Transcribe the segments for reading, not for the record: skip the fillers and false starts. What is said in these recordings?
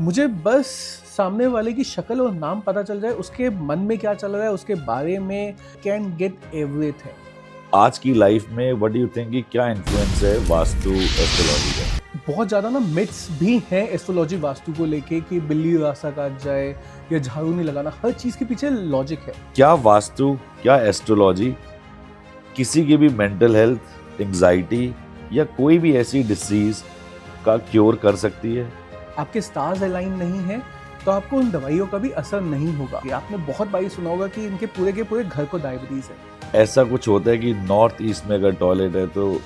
मुझे बस सामने वाले की शक्ल और नाम पता चल जाए, उसके मन में क्या चल रहा है, उसके बारे में कैन गेट एवरीथिंग। आज की लाइफ में व्हाट डू यू थिंक कि क्या इन्फ्लुएंस है वास्तु एस्ट्रोलॉजी का? बहुत ज़्यादा ना मिथ्स भी हैं एस्ट्रोलॉजी वास्तु को लेके कि बिल्ली रास्ता काट जाए या झाड़ू नहीं लगाना, हर चीज़ के पीछे लॉजिक है। क्या वास्तु, क्या एस्ट्रोलॉजी किसी की भी मेंटल हेल्थ, एंजाइटी या कोई भी ऐसी डिसीज का क्योर कर सकती है? आपके स्टार्स अलाइन नहीं है तो आपको उन दवाइयों का भी असर नहीं होगा। ये आपने बहुत बार सुना होगा कि इनके पूरे के पूरे घर को डायबिटीज़ है। ऐसा कुछ होता है कि नॉर्थ ईस्ट में अगर टॉयलेट है तो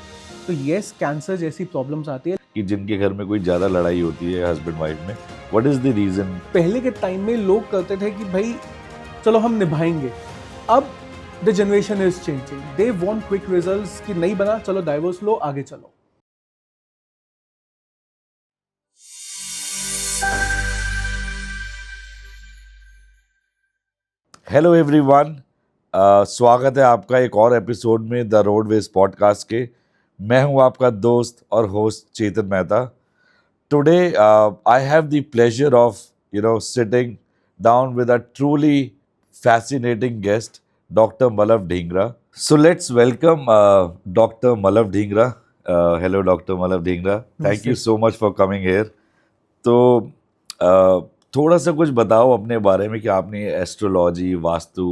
यस, कैंसर जैसी प्रॉब्लम्स आती है। कि जिनके घर में कोई ज़्यादा लड़ाई होती है हस्बैंड वाइफ में, व्हाट इज़ द रीज़न? पहले के टाइम में लोग करते थे कि भाई चलो हम निभाएंगे। अब the generation is changing, they want quick results कि नहीं बना, चलो डाइवोर्स लो, आगे चलो। हेलो एवरीवन, स्वागत है आपका एक और एपिसोड में द रोडवेज पॉडकास्ट के। मैं हूं आपका दोस्त और host Chetan Mehta. Today I have the pleasure of sitting down with a truly fascinating guest, Dr. Malav Dhingra. So let's welcome Dr. Malav Dhingra. Hello, Dr. Malav Dhingra. Thank you so much for coming here. तो थोड़ा सा कुछ बताओ अपने बारे में कि आपने एस्ट्रोलॉजी, वास्तु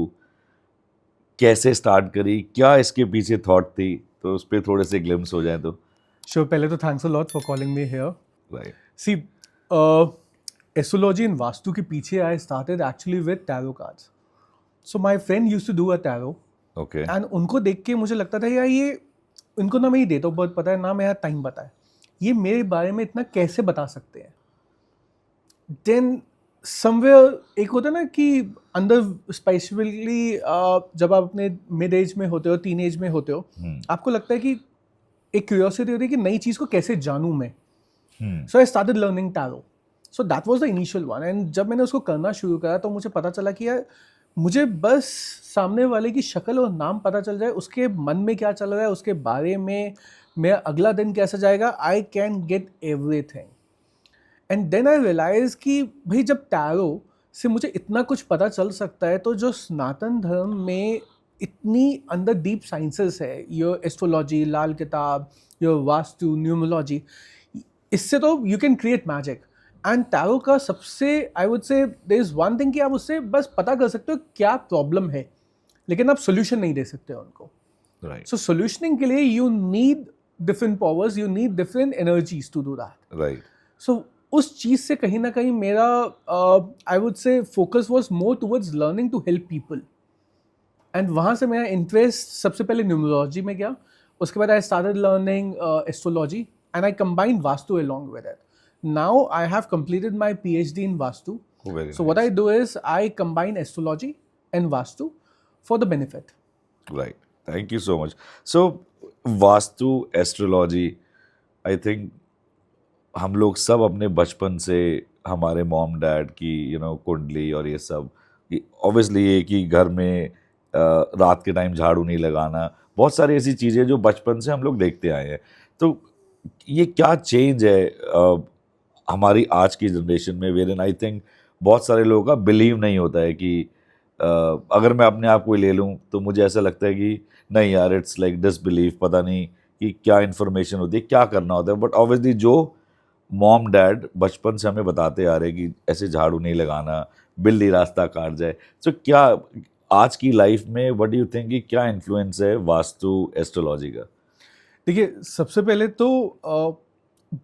कैसे स्टार्ट करी, क्या इसके पीछे थॉट थी, तो उस पर थोड़े से ग्लिम्स हो जाए तो। श्योर, पहले तो thanks a lot for calling me here. Right. See, astrology and vastu के पीछे I started actually with tarot cards. So my friend used to do a tarot okay. And उनको देख के मुझे लगता था यार ये इनको ना मैं ही डेट ऑफ बर्थ पता है ना मेरा टाइम पता है, ये मेरे बारे में इतना कैसे बता सकते हैं। देन समवेयर एक होता है ना कि अंदर स्पेसिफिकली जब आप अपने मिड एज में होते हो, टीन एज में होते हो, आपको लगता है कि एक क्यूरियोसिटी होती है कि नई चीज़ को कैसे जानूं मैं। So I started learning tarot. So that was the initial one. And जब मैंने उसको करना शुरू करा तो मुझे पता चला कि यार मुझे बस सामने वाले की शक्ल और नाम पता चल जाए, उसके मन में क्या चल रहा है, उसके बारे में मेरा अगला दिन कैसा जाएगा, I can get everything. And then I realize कि भाई जब टैरो से मुझे इतना कुछ पता चल सकता है तो जो सनातन धर्म में इतनी अंदर डीप साइंसेस है, your astrology, Lal Kitab, your vastu, numerology, इससे तो you can create magic. And tarot का सबसे I would say there is one thing कि आप उससे बस पता कर सकते हो क्या प्रॉब्लम है, लेकिन आप सोल्यूशन नहीं दे सकते उनको। राइट। सो सोल्यूशनिंग के लिए you need different powers, you need different energies to do that. Right. So उस चीज़ से कहीं ना कहीं मेरा I would say focus was more towards learning to help people. And वहाँ से मेरा इंटरेस्ट सबसे पहले न्यूमरोलॉजी में गया, उसके बाद आई started learning astrology and I combined vastu along with it. Now I have completed my PhD in Vastu. Oh, very So what I nice. do is I combine astrology and Vastu for the benefit. Right, thank you so much. So vastu, astrology, I think हम लोग सब अपने बचपन से हमारे mom dad की कुंडली और ये सब, ऑब्वियसली ये कि घर में रात के टाइम झाड़ू नहीं लगाना, बहुत सारी ऐसी चीज़ें जो बचपन से हम लोग देखते आए हैं। तो ये क्या चेंज है हमारी आज की जनरेशन में, वेयर इन आई थिंक बहुत सारे लोगों का बिलीव नहीं होता है कि अगर मैं अपने आप को ले लूँ तो मुझे ऐसा लगता है कि नहीं यार, इट्स लाइक डिसबिलीफ, पता नहीं कि क्या इन्फॉर्मेशन होती है, क्या करना होता है। बट ऑब्वियसली जो मॉम डैड बचपन से हमें बताते आ रहे हैं कि ऐसे झाड़ू नहीं लगाना, बिल्ली रास्ता काट जाए, तो क्या आज की लाइफ में व्हाट डू यू थिंक कि क्या इन्फ्लुएंस है वास्तु एस्ट्रोलॉजी का? देखिए, सबसे पहले तो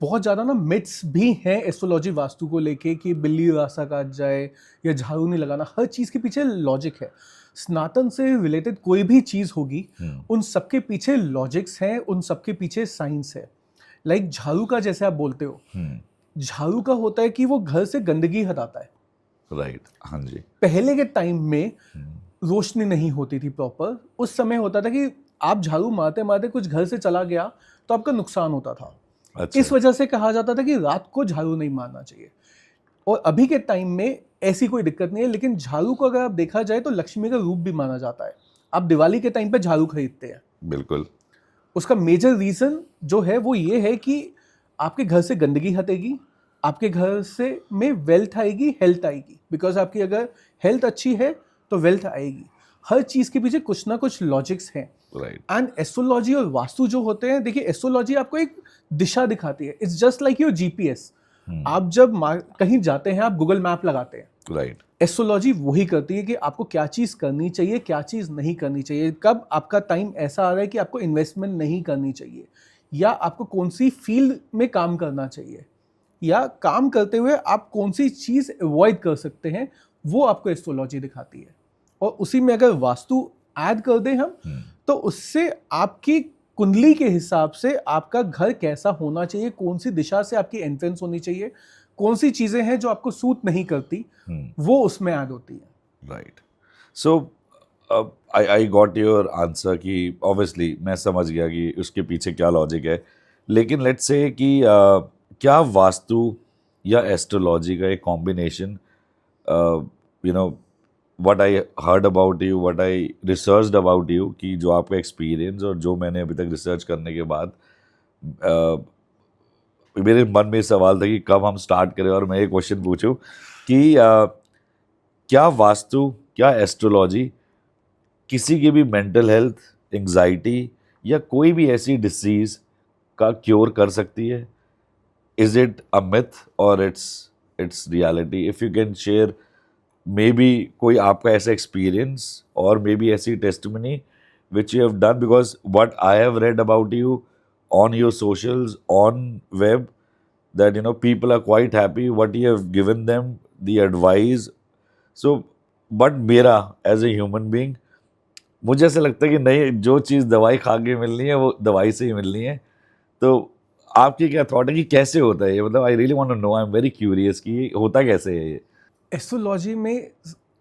बहुत ज़्यादा ना मिथ्स भी हैं एस्ट्रोलॉजी वास्तु को लेके कि बिल्ली रास्ता काट जाए या झाड़ू नहीं लगाना, हर चीज़ के पीछे लॉजिक है। सनातन से रिलेटेड कोई भी चीज़ होगी, उन सबके पीछे लॉजिक्स हैं, उन सबके पीछे साइंस है। लाइक झाड़ू का जैसे आप बोलते हो, झाड़ू का होता है कि वो घर से गंदगी हटाता है। राइट, हाँ जी। पहले के टाइम में रोशनी नहीं होती थी प्रॉपर, उस समय होता था कि आप झाड़ू मारते मारते कुछ घर से चला गया तो आपका नुकसान होता था। अच्छा। इस वजह से कहा जाता था कि रात को झाड़ू नहीं मारना चाहिए। और अभी के टाइम में ऐसी कोई दिक्कत नहीं है, लेकिन झाड़ू को अगर आप देखा जाए तो लक्ष्मी का रूप भी माना जाता है। आप दिवाली के टाइम पे झाड़ू खरीदते हैं, बिल्कुल। उसका मेजर रीजन जो है वो ये है कि आपके घर से गंदगी हटेगी, आपके घर से में वेल्थ आएगी, हेल्थ आएगी, बिकॉज आपकी अगर हेल्थ अच्छी है तो वेल्थ आएगी। हर चीज़ के पीछे कुछ ना कुछ लॉजिक्स हैं। राइट, एंड एस्ट्रोलॉजी और वास्तु जो होते हैं, देखिए एस्ट्रोलॉजी आपको एक दिशा दिखाती है। It's just like your GPS. आप जब कहीं जाते हैं, आप गूगल मैप लगाते हैं, राइट, एस्ट्रोलॉजी वही करती है कि आपको क्या चीज़ करनी चाहिए, क्या चीज़ नहीं करनी चाहिए, कब आपका टाइम ऐसा आ रहा है कि आपको इन्वेस्टमेंट नहीं करनी चाहिए, या आपको कौन सी फील्ड में काम करना चाहिए, या काम करते हुए आप कौन सी चीज़ अवॉइड कर सकते हैं, वो आपको एस्ट्रोलॉजी दिखाती है। और उसी में अगर वास्तु ऐड कर दें हम, तो उससे आपकी कुंडली के हिसाब से आपका घर कैसा होना चाहिए, कौन सी दिशा से आपकी एंट्रेंस होनी चाहिए, कौन सी चीज़ें हैं जो आपको सूट नहीं करती, वो उसमें ऐड होती है। Right. So I got your answer कि ऑब्वियसली मैं समझ गया कि उसके पीछे क्या लॉजिक है, लेकिन लेट्स से कि क्या वास्तु या एस्ट्रोलॉजी का एक combination, you know what I heard about you, what I researched about you, कि जो आपका एक्सपीरियंस और जो मैंने अभी तक रिसर्च करने के बाद मेरे मन में सवाल था कि कब हम स्टार्ट करें और मैं ये क्वेश्चन पूछूं कि क्या वास्तु, क्या एस्ट्रोलॉजी किसी की भी मेंटल हेल्थ, एंग्जाइटी या कोई भी ऐसी डिसीज का क्योर कर सकती है? इज इट अ मिथ और it's reality? If you can share may be कोई आपका ऐसा एक्सपीरियंस और मे बी ऐसी testimony which you have done, because what I have read about you on your socials, on web, that people are quite happy what you have given them, the advice. So but मेरा as a human being, मुझे ऐसा लगता है कि नहीं, जो चीज़ दवाई खा के मिलनी है वो दवाई से ही मिलनी है। तो आपकी क्या थॉट है कि कैसे होता है ये? मतलब I really want to know, I am very curious कि ये होता कैसे है ये? एस्ट्रोलॉजी में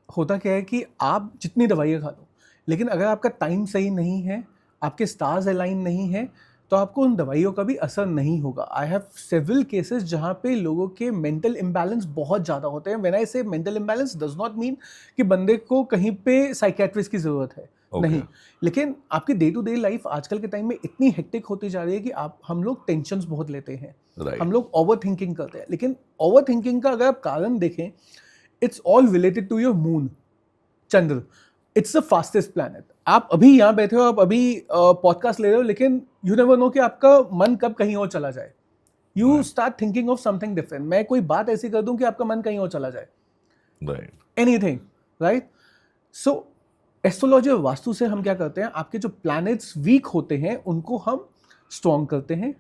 होता क्या है कि आप जितनी दवाइयाँ खा लो, लेकिन अगर आपका टाइम सही नहीं है, आपके स्टार्स अलाइन नहीं है, तो आपको उन दवाइयों का भी असर नहीं होगा। आई हैव सेवरल केसेस जहाँ पे लोगों के मेंटल इम्बैलेंस बहुत ज़्यादा होते हैं। व्हेन आई से mental imbalance does not mean कि बंदे को कहीं पे साइकेट्रिस्ट की ज़रूरत है, नहीं। लेकिन आपकी डे टू डे लाइफ आजकल के टाइम में इतनी हेक्टिक होती जा रही है कि हम लोग टेंशन्स बहुत लेते हैं, हम लोग ओवर थिंकिंग करते हैं। लेकिन ओवर थिंकिंग का अगर आप कारण देखें, it's all related to your moon, Chandra. It's the fastest planet. आप अभी यहाँ बैठे हो, आप अभी पॉडकास्ट ले रहे हो, लेकिन यू नेवर नो कि आपका मन कब कहीं और चला जाए। You start thinking of something different. मैं कोई बात ऐसी कर दूं कि आपका मन कहीं और चला जाए, एनीथिंग, राइट? सो एस्ट्रोलॉजी और वास्तु से हम क्या करते हैं, आपके जो प्लैनेट्स वीक होते हैं उनको हम स्ट्रॉन्ग करते हैं,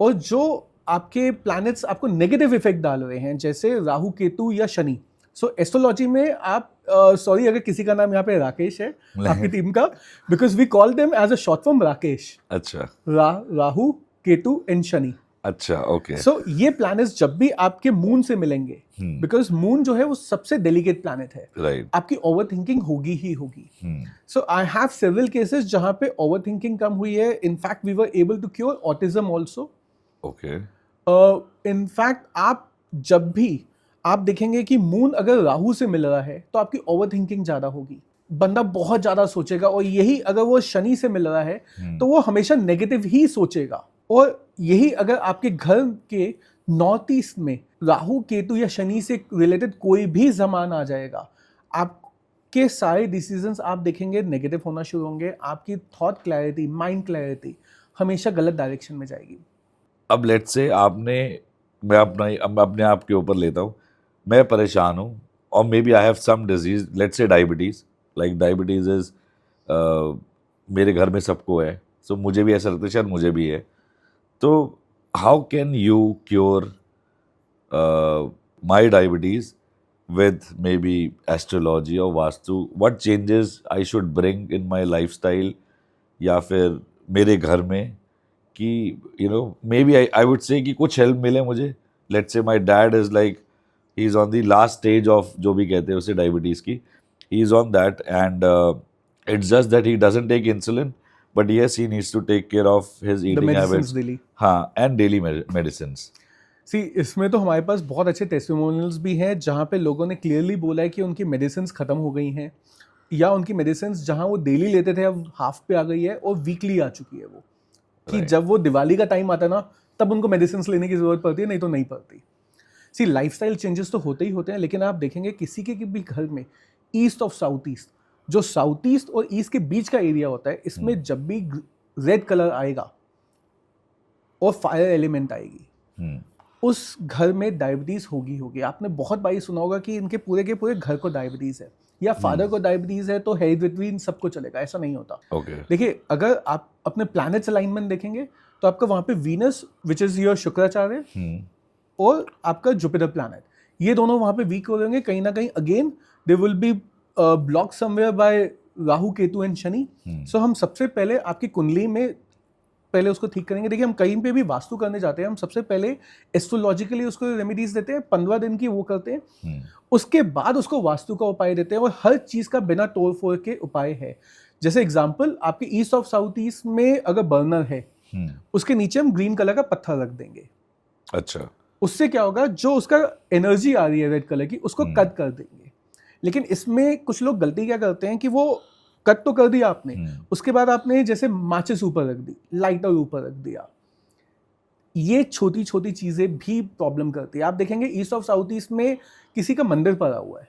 और जो आपके प्लैनेट्स आपको नेगेटिव इफेक्ट डाल रहे हैं, जैसे राहु, केतु या शनि। सो एस्ट्रोलॉजी में आप सॉरी अगर किसी का नाम यहाँ पे राकेश है आपकी टीम का, because we call them as a short form Rakesh. अच्छा, राहु, केतु एंड शनि। अच्छा, ओके। सो ये प्लैनेट्स जब भी आपके मून से मिलेंगे, बिकॉज मून जो है वो सबसे डेलिकेट प्लैनेट है, राइट, आपकी ओवर थिंकिंग होगी ही होगी। So I have several cases जहाँ पे ओवर थिंकिंग कम हुई है। In fact we were able to cure autism also. Okay. In fact आप जब भी आप देखेंगे कि मून अगर राहु से मिल रहा है तो आपकी ओवर थिंकिंग ज्यादा होगी, बंदा बहुत ज्यादा सोचेगा। और यही अगर वो शनि से मिल रहा है तो वो हमेशा नेगेटिव ही सोचेगा। और यही अगर आपके घर के नॉर्थ ईस्ट में राहु, केतु या शनि से रिलेटेड कोई भी जमान आ जाएगा, आपके सारे डिसीजंस आप देखेंगे नेगेटिव होना शुरू होंगे। आपकी थॉट क्लैरिटी, माइंड क्लैरिटी हमेशा गलत डायरेक्शन में जाएगी। अब लेट्स से मैं अपने आप के ऊपर लेता हूँ, मैं परेशान हूँ और maybe I have some disease, let's say diabetes. Like diabetes is मेरे घर में सबको है, सो मुझे भी ऐसा लगता है शायद मुझे भी है। तो how can you cure my diabetes with maybe astrology or vastu? What changes I should bring in my lifestyle या फिर मेरे घर में कि maybe I would say कि कुछ help मिले मुझे। Let's say my dad is like, he is on the last stage of जो भी कहते हैं उसे डायबिटीज़ की, he is on that and it's just that he doesn't take insulin, but yes, he needs to take care of his eating habits, daily. हाँ, and daily medicines. सी इसमें तो हमारे पास बहुत अच्छे टेस्टिमोनियल्स भी हैं जहाँ पे लोगों ने क्लियरली बोला है कि उनकी मेडिसिन्स ख़त्म हो गई हैं, या उनकी मेडिसिन्स जहाँ वो डेली लेते थे अब हाफ पे आ गई है और वीकली आ चुकी है वो, कि जब वो दिवाली का टाइम आता है ना तब उनको मेडिसिन्स लेने की ज़रूरत पड़ती है, नहीं तो नहीं पड़ती। सी लाइफस्टाइल चेंजेस तो होते ही होते हैं, लेकिन आप देखेंगे किसी के भी घर में ईस्ट ऑफ साउथ ईस्ट, जो साउथ ईस्ट और ईस्ट के बीच का एरिया होता है, इसमें जब भी रेड कलर आएगा और फायर एलिमेंट आएगी, उस घर में डायबिटीज होगी। आपने बहुत बार सुना होगा कि इनके पूरे के पूरे घर को डायबिटीज है, या फादर को डायबिटीज है तो हेरिडिटरी इन सबको चलेगा, ऐसा नहीं होता। देखिए, अगर आप अपने प्लैनेट्स अलाइनमेंट देखेंगे तो आपका वहां पे Venus which is your Shukracharya और आपका जुपिटर प्लैनेट, ये दोनों वहां पे वीक हो जाएंगे कहीं ना कहीं। Again they will be block somewhere by Rahu, Ketu and Shani. So हम सबसे पहले आपकी कुंडली में पहले उसको ठीक करेंगे। देखिए, हम कहीं पे भी वास्तु करने जाते हैं, हम सबसे पहले एस्ट्रोलॉजिकली उसको रेमेडीज देते हैं, 15 दिन की वो करते हैं, उसके बाद उसको वास्तु का उपाय देते हैं, और हर चीज का बिना तोड़ फोड़ के उपाय है। जैसे एग्जांपल, आपके ईस्ट ऑफ साउथ ईस्ट में अगर बर्नर है, उसके नीचे हम ग्रीन कलर का पत्थर रख देंगे। अच्छा, उससे क्या होगा, जो उसका एनर्जी आ रही है रेड कलर की, उसको कट कर देंगे। लेकिन इसमें कुछ लोग गलती क्या करते हैं कि वो कट तो कर दिया आपने, उसके बाद आपने जैसे माचिस ऊपर रख दी, लाइटर ऊपर रख दिया, ये छोटी छोटी चीजें भी प्रॉब्लम करती है। आप देखेंगे ईस्ट ऑफ साउथ ईस्ट में किसी का मंदिर पड़ा हुआ है,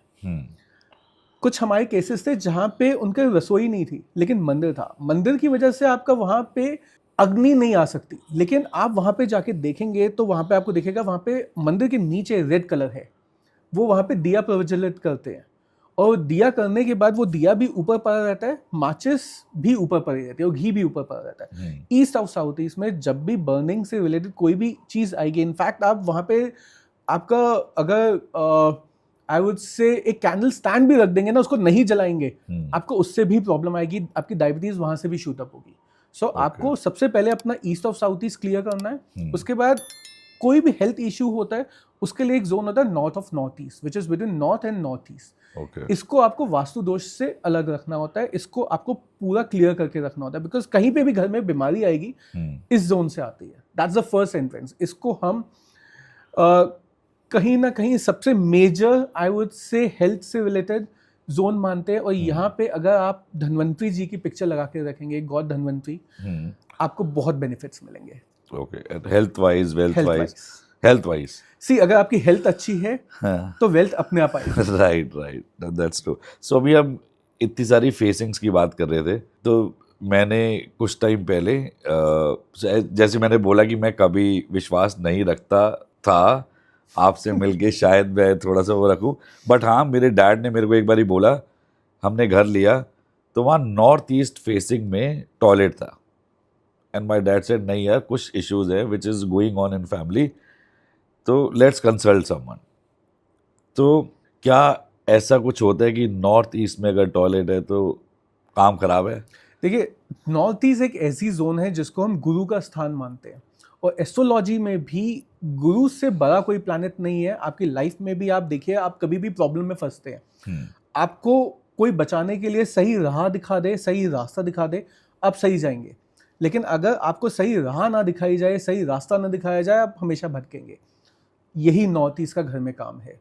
कुछ हमारे केसेस थे जहां पे उनके रसोई नहीं थी लेकिन मंदिर था। मंदिर की वजह से आपका वहां पे अग्नि नहीं आ सकती, लेकिन आप वहां पे जाके देखेंगे तो वहां पे आपको दिखेगा, वहां पे मंदिर के नीचे रेड कलर है, वो वहां पे दिया प्रज्वलित करते हैं, और दिया करने के बाद वो दिया भी ऊपर पड़ा रहता है, माचिस भी ऊपर पड़ी रहती है, और घी भी ऊपर पड़ा रहता है। ईस्ट ऑफ साउथ ईस्ट में जब भी बर्निंग से रिलेटेड कोई भी चीज आएगी, इनफैक्ट आप वहां पे आपका अगर आई वुड से एक कैंडल स्टैंड भी रख देंगे ना, उसको नहीं जलाएंगे, आपको उससे भी प्रॉब्लम आएगी, आपकी डायबिटीज वहां से भी शूट अप होगी। सो आपको सबसे पहले अपना east of south east clear करना है। उसके बाद कोई भी हेल्थ इश्यू होता है, उसके लिए एक जोन होता है north of north east, which is between north and north east. इसको आपको वास्तु दोष से अलग रखना होता है, इसको आपको पूरा क्लियर करके रखना होता है, बिकॉज कहीं पे भी घर में बीमारी आएगी इस जोन से आती है। That's the first entrance. इसको हम कहीं ना कहीं सबसे major I would say health से रिलेटेड जोन मानते हैं। और यहाँ पे अगर आप धन्वंतरी जी की पिक्चर लगा के रखेंगे, गॉड धन्वंतरी, आपको बहुत बेनिफिट्स मिलेंगे। Okay, health wise, health wise see, अगर आपकी हेल्थ अच्छी है तो वेल्थ अपने आप आएगी। Right, that's true. सो अभी हम इतनी सारी फेसिंग्स की बात कर रहे थे, तो मैंने कुछ टाइम पहले जैसे मैंने बोला कि मैं कभी विश्वास नहीं रखता था, आपसे मिलके शायद मैं थोड़ा सा वो रखूं, बट हाँ, मेरे डैड ने मेरे को एक बार ही बोला, हमने घर लिया तो वहाँ नॉर्थ ईस्ट फेसिंग में टॉयलेट था, एंड माय डैड सेड नहीं यार, कुछ इश्यूज है which is going on in family, तो लेट्स कंसल्ट समवन। तो क्या ऐसा कुछ होता है कि नॉर्थ ईस्ट में अगर टॉयलेट है तो काम खराब है? देखिए, नॉर्थ ईस्ट एक ऐसी जोन है जिसको हम गुरु का स्थान मानते हैं, और एस्ट्रोलॉजी में भी गुरु से बड़ा कोई प्लैनेट नहीं है। आपकी लाइफ में भी आप देखिए, आप कभी भी प्रॉब्लम में फंसते हैं, आपको कोई बचाने के लिए सही राह दिखा दे, सही रास्ता दिखा दे, आप सही जाएंगे। लेकिन अगर आपको सही राह ना दिखाई जाए, सही रास्ता ना दिखाया जाए, आप हमेशा भटकेंगे। यही नॉर्थ ईस्ट का घर में काम है।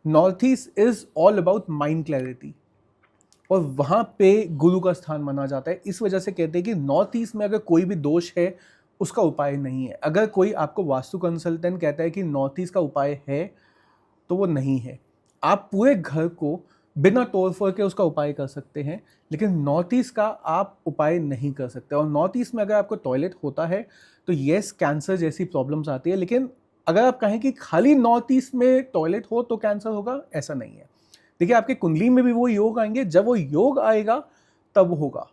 North east is all about mind clarity, और वहाँ पे गुरु का स्थान माना जाता है। इस वजह से कहते हैं कि नॉर्थ ईस्ट में अगर कोई भी दोष है, उसका उपाय नहीं है। अगर कोई आपको वास्तु कंसल्टेंट कहता है कि नॉर्थ ईस्ट का उपाय है, तो वो नहीं है। आप पूरे घर को बिना तोड़ फोड़ के उसका उपाय कर सकते हैं, लेकिन नॉर्थ ईस्ट का आप उपाय नहीं कर सकते। और नॉर्थ ईस्ट में अगर आपको टॉयलेट होता है तो येस, कैंसर जैसी प्रॉब्लम्स आती है, लेकिन अगर आप कहें कि खाली नॉर्थ ईस्ट में टॉयलेट हो तो कैंसर होगा, ऐसा नहीं है। देखिए, आपके कुंडली में भी वो योग आएंगे, जब वो योग आएगा तब होगा।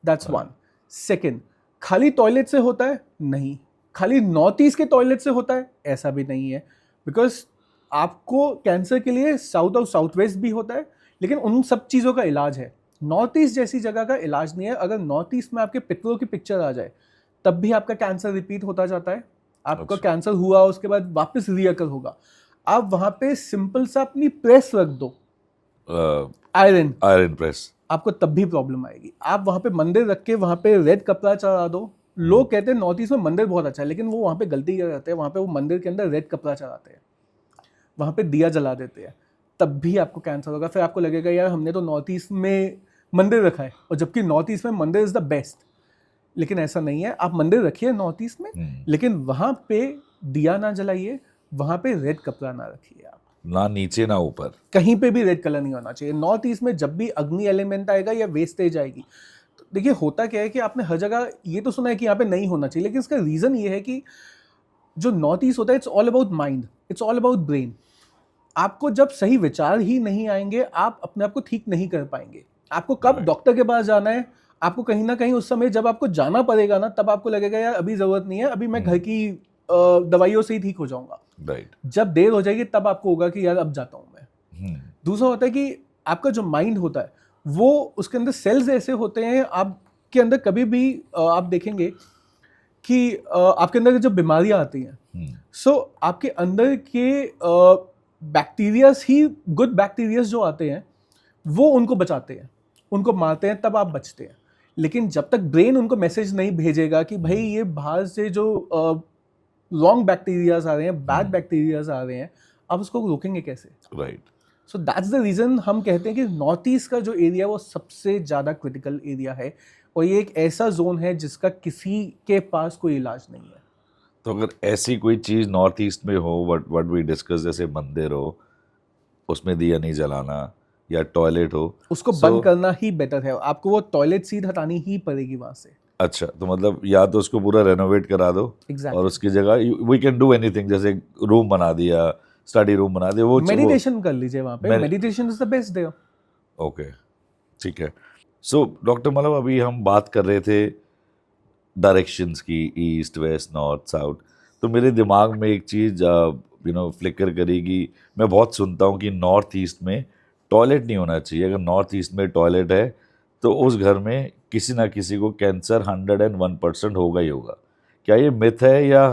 That's one. सेकेंड, खाली टॉयलेट से होता है? नहीं। खाली नॉर्थ ईस्ट के टॉयलेट से होता है? ऐसा भी नहीं है, बिकॉज आपको कैंसर के लिए साउथ और साउथ वेस्ट भी होता है, लेकिन उन सब चीज़ों का इलाज है। नॉर्थ ईस्ट जैसी जगह का इलाज नहीं है। अगर नॉर्थ ईस्ट में आपके पितरों की पिक्चर आ जाए, तब भी आपका कैंसर रिपीट होता जाता है। आपका कैंसर हुआ, उसके बाद वापस रिअकर होगा। आप वहां पे सिंपल सा अपनी प्रेस रख दो, आयरन प्रेस, आपको तब भी प्रॉब्लम आएगी। आप वहां पे मंदिर रख के वहां पे रेड कपड़ा चढ़ा दो। लोग कहते हैं नॉर्थ ईस्ट में मंदिर बहुत अच्छा है, लेकिन वो वहां पे गलती क्या करते हैं, वहां पे वो मंदिर के अंदर रेड कपड़ा चढ़ाते हैं, वहां पे दिया जला देते हैं, तब भी आपको कैंसर होगा। फिर आपको लगेगा यार, हमने तो नॉर्थ ईस्ट में मंदिर रखा है, और जबकि नॉर्थ ईस्ट में मंदिर इज द बेस्ट। लेकिन ऐसा नहीं है। आप मंदिर रखिए नॉर्थ ईस्ट में, लेकिन वहां पे दिया ना जलाइए, वहाँ पे रेड कपड़ा ना रखिए आप, ना नीचे ना ऊपर। कहीं पे भी रेड कलर नहीं होना चाहिए। नॉर्थ ईस्ट में जब भी अग्नि एलिमेंट आएगा या वेस्टेज आएगी, तो देखिए होता क्या है कि आपने हर जगह ये तो सुना है कि यहाँ पे नहीं होना चाहिए, लेकिन इसका रीज़न ये है कि जो नॉर्थ ईस्ट होता है, it's all about mind, it's all about brain. आपको जब सही विचार ही नहीं आएंगे, आप अपने आप को ठीक नहीं कर पाएंगे। आपको कब Right. डॉक्टर के पास जाना है, आपको कहीं ना कहीं उस समय जब आपको जाना पड़ेगा ना, तब आपको लगेगा यार अभी ज़रूरत नहीं है, अभी मैं घर की दवाइयों से ही ठीक हो जाऊंगा। राइट। जब देर हो जाएगी तब आपको होगा कि यार अब जाता हूँ मैं। दूसरा होता है कि आपका जो माइंड होता है, वो उसके अंदर सेल्स ऐसे होते हैं, आपके अंदर कभी भी आप देखेंगे कि आपके अंदर जो बीमारियां आती हैं, सो आपके अंदर के बैक्टीरियाज ही, गुड बैक्टीरियाज जो आते हैं वो उनको बचाते हैं, उनको मारते हैं, तब आप बचते हैं। लेकिन जब तक ब्रेन उनको मैसेज नहीं भेजेगा कि भाई ये बाहर से जो रॉन्ग बैक्टीरियाज आ रहे हैं, बैड बैक्टीरियाज आ रहे हैं, आप उसको रोकेंगे कैसे? Right. So that's the reason हम कहते हैं कि नॉर्थ ईस्ट का जो एरिया वो सबसे ज़्यादा क्रिटिकल एरिया है, और ये एक ऐसा जोन है जिसका किसी के पास कोई इलाज नहीं है। तो अगर ऐसी कोई चीज़ नॉर्थ ईस्ट में हो, व्हाट वी डिस्कस, जैसे मंदिर हो, उसमें दिया नहीं जलाना, या टॉयलेट हो, उसको बंद करना ही बेटर है, आपको वो टॉयलेट सीट हटानी ही पड़ेगी वहाँ से। अच्छा, तो मतलब या तो उसको पूरा रेनोवेट करा दो, Exactly. और उसकी जगह वी कैन डू एनीथिंग, जैसे रूम बना दिया, स्टडी रूम बना दिया, वो मेडिटेशन कर लीजिए वहाँ पे, meditation is the best there. Okay, ठीक है। सो डॉक्टर, मतलब अभी हम बात कर रहे थे डायरेक्शंस की, ईस्ट वेस्ट नॉर्थ साउथ, तो मेरे दिमाग में एक चीज़ फ्लिकर करेगी। मैं बहुत सुनता हूँ कि नॉर्थ ईस्ट में टॉयलेट नहीं होना चाहिए, अगर नॉर्थ ईस्ट में टॉयलेट है तो उस घर में किसी ना किसी को कैंसर 101% होगा ही होगा। क्या ये मिथ है या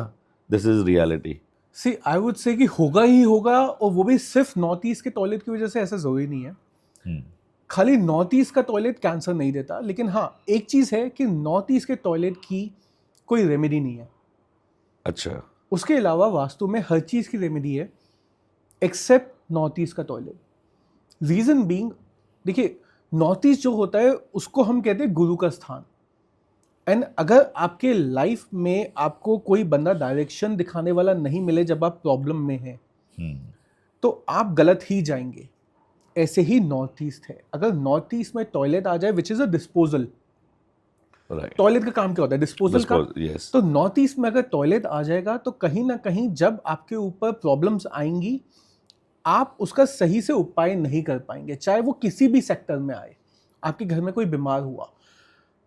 this is reality? See I would say कि होगा ही होगा, और वो भी सिर्फ नॉर्थ ईस्ट के टॉयलेट की वजह से ऐसा जरूरी नहीं है। खाली नॉर्थ ईस्ट का टॉयलेट कैंसर नहीं देता, लेकिन हाँ एक चीज़ है कि नॉर्थ ईस्ट के टॉयलेट की कोई रेमेडी नहीं है। अच्छा। उसके अलावा वास्तु में हर चीज़ की रेमेडी है एक्सेप्ट नॉर्थ ईस्ट का टॉयलेट। रीज़न बीइंग, देखिए नॉर्थ ईस्ट जो होता है उसको हम कहते हैं गुरु का स्थान। एंड अगर आपके लाइफ में आपको कोई बंदा डायरेक्शन दिखाने वाला नहीं मिले जब आप प्रॉब्लम में हैं, तो आप गलत ही जाएंगे। ऐसे ही नॉर्थ ईस्ट है, अगर नॉर्थ ईस्ट में टॉयलेट आ जाए which is a disposal, toilet का काम क्या होता है? डिस्पोजल का। yes. तो नॉर्थ ईस्ट में अगर टॉयलेट आ जाएगा तो कहीं ना कहीं जब आपके ऊपर प्रॉब्लम्स आएंगी, आप उसका सही से उपाय नहीं कर पाएंगे, चाहे वो किसी भी सेक्टर में आए। आपके घर में कोई बीमार हुआ,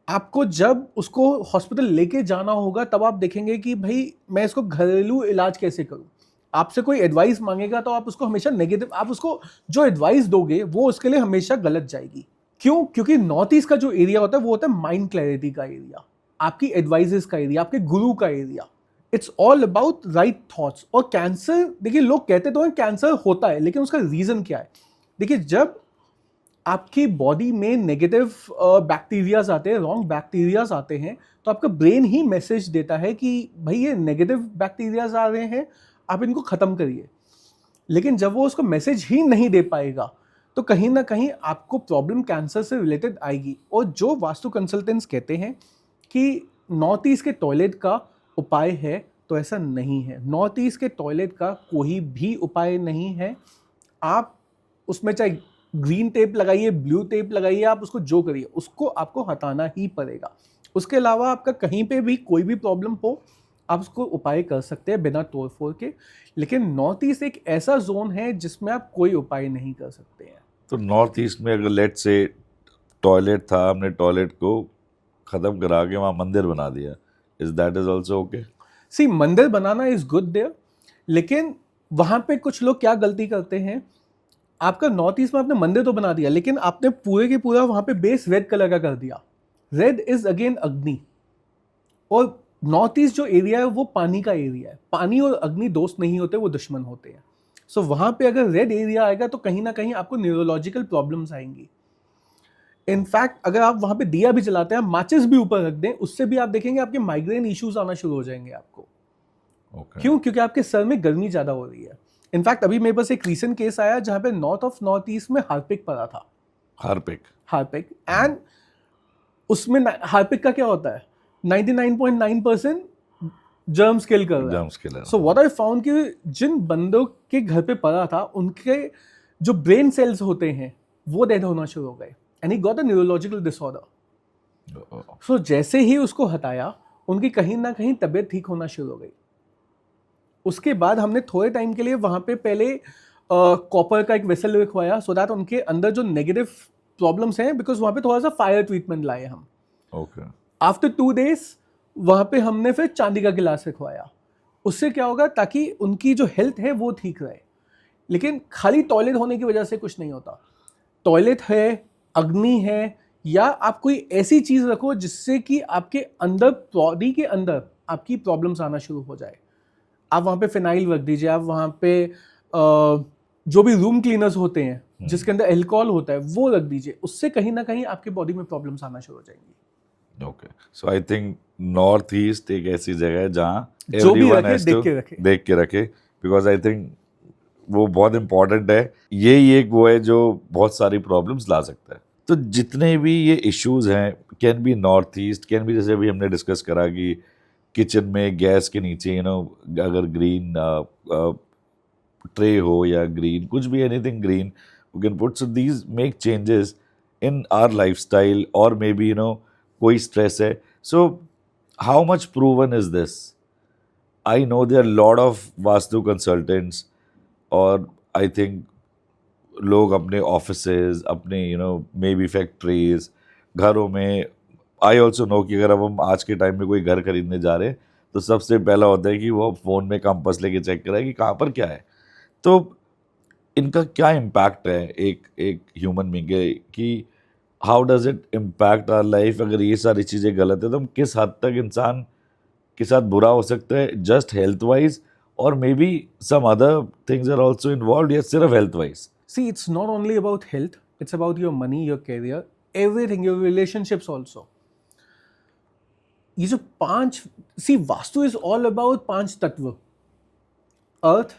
आपको जब उसको हॉस्पिटल लेके जाना होगा तब आप देखेंगे कि भाई मैं इसको घरेलू इलाज कैसे करूं। आपसे कोई एडवाइस मांगेगा तो आप उसको हमेशा नेगेटिव, आप उसको जो एडवाइस दोगे वो उसके लिए हमेशा गलत जाएगी। क्यों? क्योंकि नॉर्थ ईस्ट का जो एरिया होता है वो होता है माइंड क्लैरिटी का एरिया, आपकी एडवाइजेस का एरिया, आपके गुरु का area. It's all about right thoughts. और कैंसर, देखिए लोग कहते तो हैं कैंसर होता है, लेकिन उसका रीजन क्या है? देखिए जब आपकी बॉडी में नेगेटिव बैक्टीरियाज आते हैं, रॉन्ग बैक्टीरियाज आते हैं, तो आपका ब्रेन ही मैसेज देता है कि भाई ये नेगेटिव बैक्टीरियाज आ रहे हैं, आप इनको ख़त्म करिए। लेकिन जब वो उसको मैसेज ही नहीं दे पाएगा तो कहीं ना कहीं आपको प्रॉब्लम कैंसर से रिलेटेड आएगी। और जो वास्तु कंसल्टेंट्स कहते हैं कि नॉर्थ ईस्ट के टॉयलेट का उपाय है, तो ऐसा नहीं है। नॉर्थ ईस्ट के टॉयलेट का कोई भी उपाय नहीं है। आप उसमें चाहे ग्रीन टेप लगाइए, ब्लू टेप लगाइए, आप उसको जो करिए, उसको आपको हटाना ही पड़ेगा। उसके अलावा आपका कहीं पे भी कोई भी प्रॉब्लम हो, आप उसको उपाय कर सकते हैं बिना तोड़ फोड़ के। लेकिन नॉर्थ ईस्ट एक ऐसा जोन है जिसमें आप कोई उपाय नहीं कर सकते हैं। तो नॉर्थ ईस्ट में अगर लेट से टॉयलेट था, हमने टॉयलेट को ख़त्म करा के वहाँ मंदिर बना दिया, is that is also okay? See मंदिर बनाना इज गुड देयर, लेकिन वहाँ पे कुछ लोग क्या गलती करते हैं, आपका नॉर्थ ईस्ट में आपने मंदिर तो बना दिया, लेकिन आपने पूरे के पूरा वहाँ पे बेस रेड कलर का कर दिया। रेड इज अगेन अग्नि, और नॉर्थ ईस्ट जो एरिया है वो पानी का एरिया है। पानी और अग्नि दोस्त नहीं होते, वो दुश्मन होते हैं। सो वहाँ पे अगर रेड एरिया आएगा तो कहीं ना कहीं आपको न्यूरोलॉजिकल प्रॉब्लम्स आएंगी। इनफैक्ट अगर आप वहाँ पे दिया भी जलाते हैं, माचिस भी ऊपर रख दें, उससे भी आप देखेंगे आपके माइग्रेन इश्यूज आना शुरू हो जाएंगे आपको। क्यों? क्योंकि आपके सर में गर्मी ज़्यादा हो रही है। इनफैक्ट अभी मेरे पास एक रीसेंट केस आया जहाँ पे नॉर्थ ईस्ट में हार्पिक पड़ा था। हार्पिक एंड उसमें हार्पिक का क्या होता है, 99.9% जर्म्स किल कर रहा है। Germs killer. So what I found कि जिन बंदों के घर पे पड़ा था उनके जो ब्रेन सेल्स होते हैं वो डेड होना शुरू हो गए, and he got a neurological disorder. So जैसे ही उसको हटाया उनकी कहीं ना कहीं तबीयत ठीक होना शुरू हो गई। उसके बाद हमने थोड़े टाइम के लिए वहां पे पहले कॉपर का एक वेसल रखवाया, सो दैट उनके अंदर जो नेगेटिव प्रॉब्लम्स हैं, बिकॉज वहां पे थोड़ा सा फायर ट्रीटमेंट लाए हम। ओके। आफ्टर 2 days वहां पे हमने फिर चांदी का गिलास रखवाया। उससे क्या होगा, ताकि उनकी जो हेल्थ है वो ठीक रहे। लेकिन खाली टॉयलेट होने की वजह से कुछ नहीं होता। टॉयलेट है, अग्नि है, या आप कोई ऐसी चीज रखो जिससे कि आपके अंदर, बॉडी के अंदर आपकी प्रॉब्लम्स आना शुरू हो जाए। आप वहां पे फिनाइल रख दीजिए, आप वहां पे जो भी रूम क्लीनर्स होते हैं जिसके अंदर अल्कोहल होता है वो रख दीजिए। उससे कहीं ना कहीं आपकी बॉडी में प्रॉब्लम्स आना शुरू हो जाएंगी। Okay, so I think north east एक ऐसी जगह है जहाँ जो भी everyone रखे has देख to के रखे। देख के रखे, बिकॉज आई थिंक वो बहुत इंपॉर्टेंट है। यही एक वो है जो बहुत सारी प्रॉब्लम्स ला सकता है। तो जितने भी ये इश्यूज हैं, can be north east, can be जैसे अभी हमने डिस्कस करा कि किचन में गैस के नीचे अगर ग्रीन ट्रे हो या ग्रीन कुछ भी, anything green we can put, so these make changes in our lifestyle, और मे बी कोई स्ट्रेस है। So how much proven is this? I know there lot of vastu consultants, और आई थिंक लोग अपने ऑफिसेज, अपने may be factories, घरों में, I also no कि अगर अब हम आज के टाइम में कोई घर खरीदने जा रहे हैं तो सबसे पहला होता है कि वो फ़ोन में कंपास लेके चेक कराए कि कहाँ पर क्या है। तो इनका क्या इम्पैक्ट है एक एक ह्यूमन बीइंग के, कि how does it impact our life? अगर ये सारी चीज़ें गलत है तो हम किस हद तक इंसान के साथ बुरा हो सकता है, जस्ट हेल्थ वाइज, और maybe some other things are also involve, या सिर्फ health wise? See, it's not only about health, it's about your money, your career, everything, your relationships also. ये जो 5, see, vastu is all about 5 तत्व: अर्थ,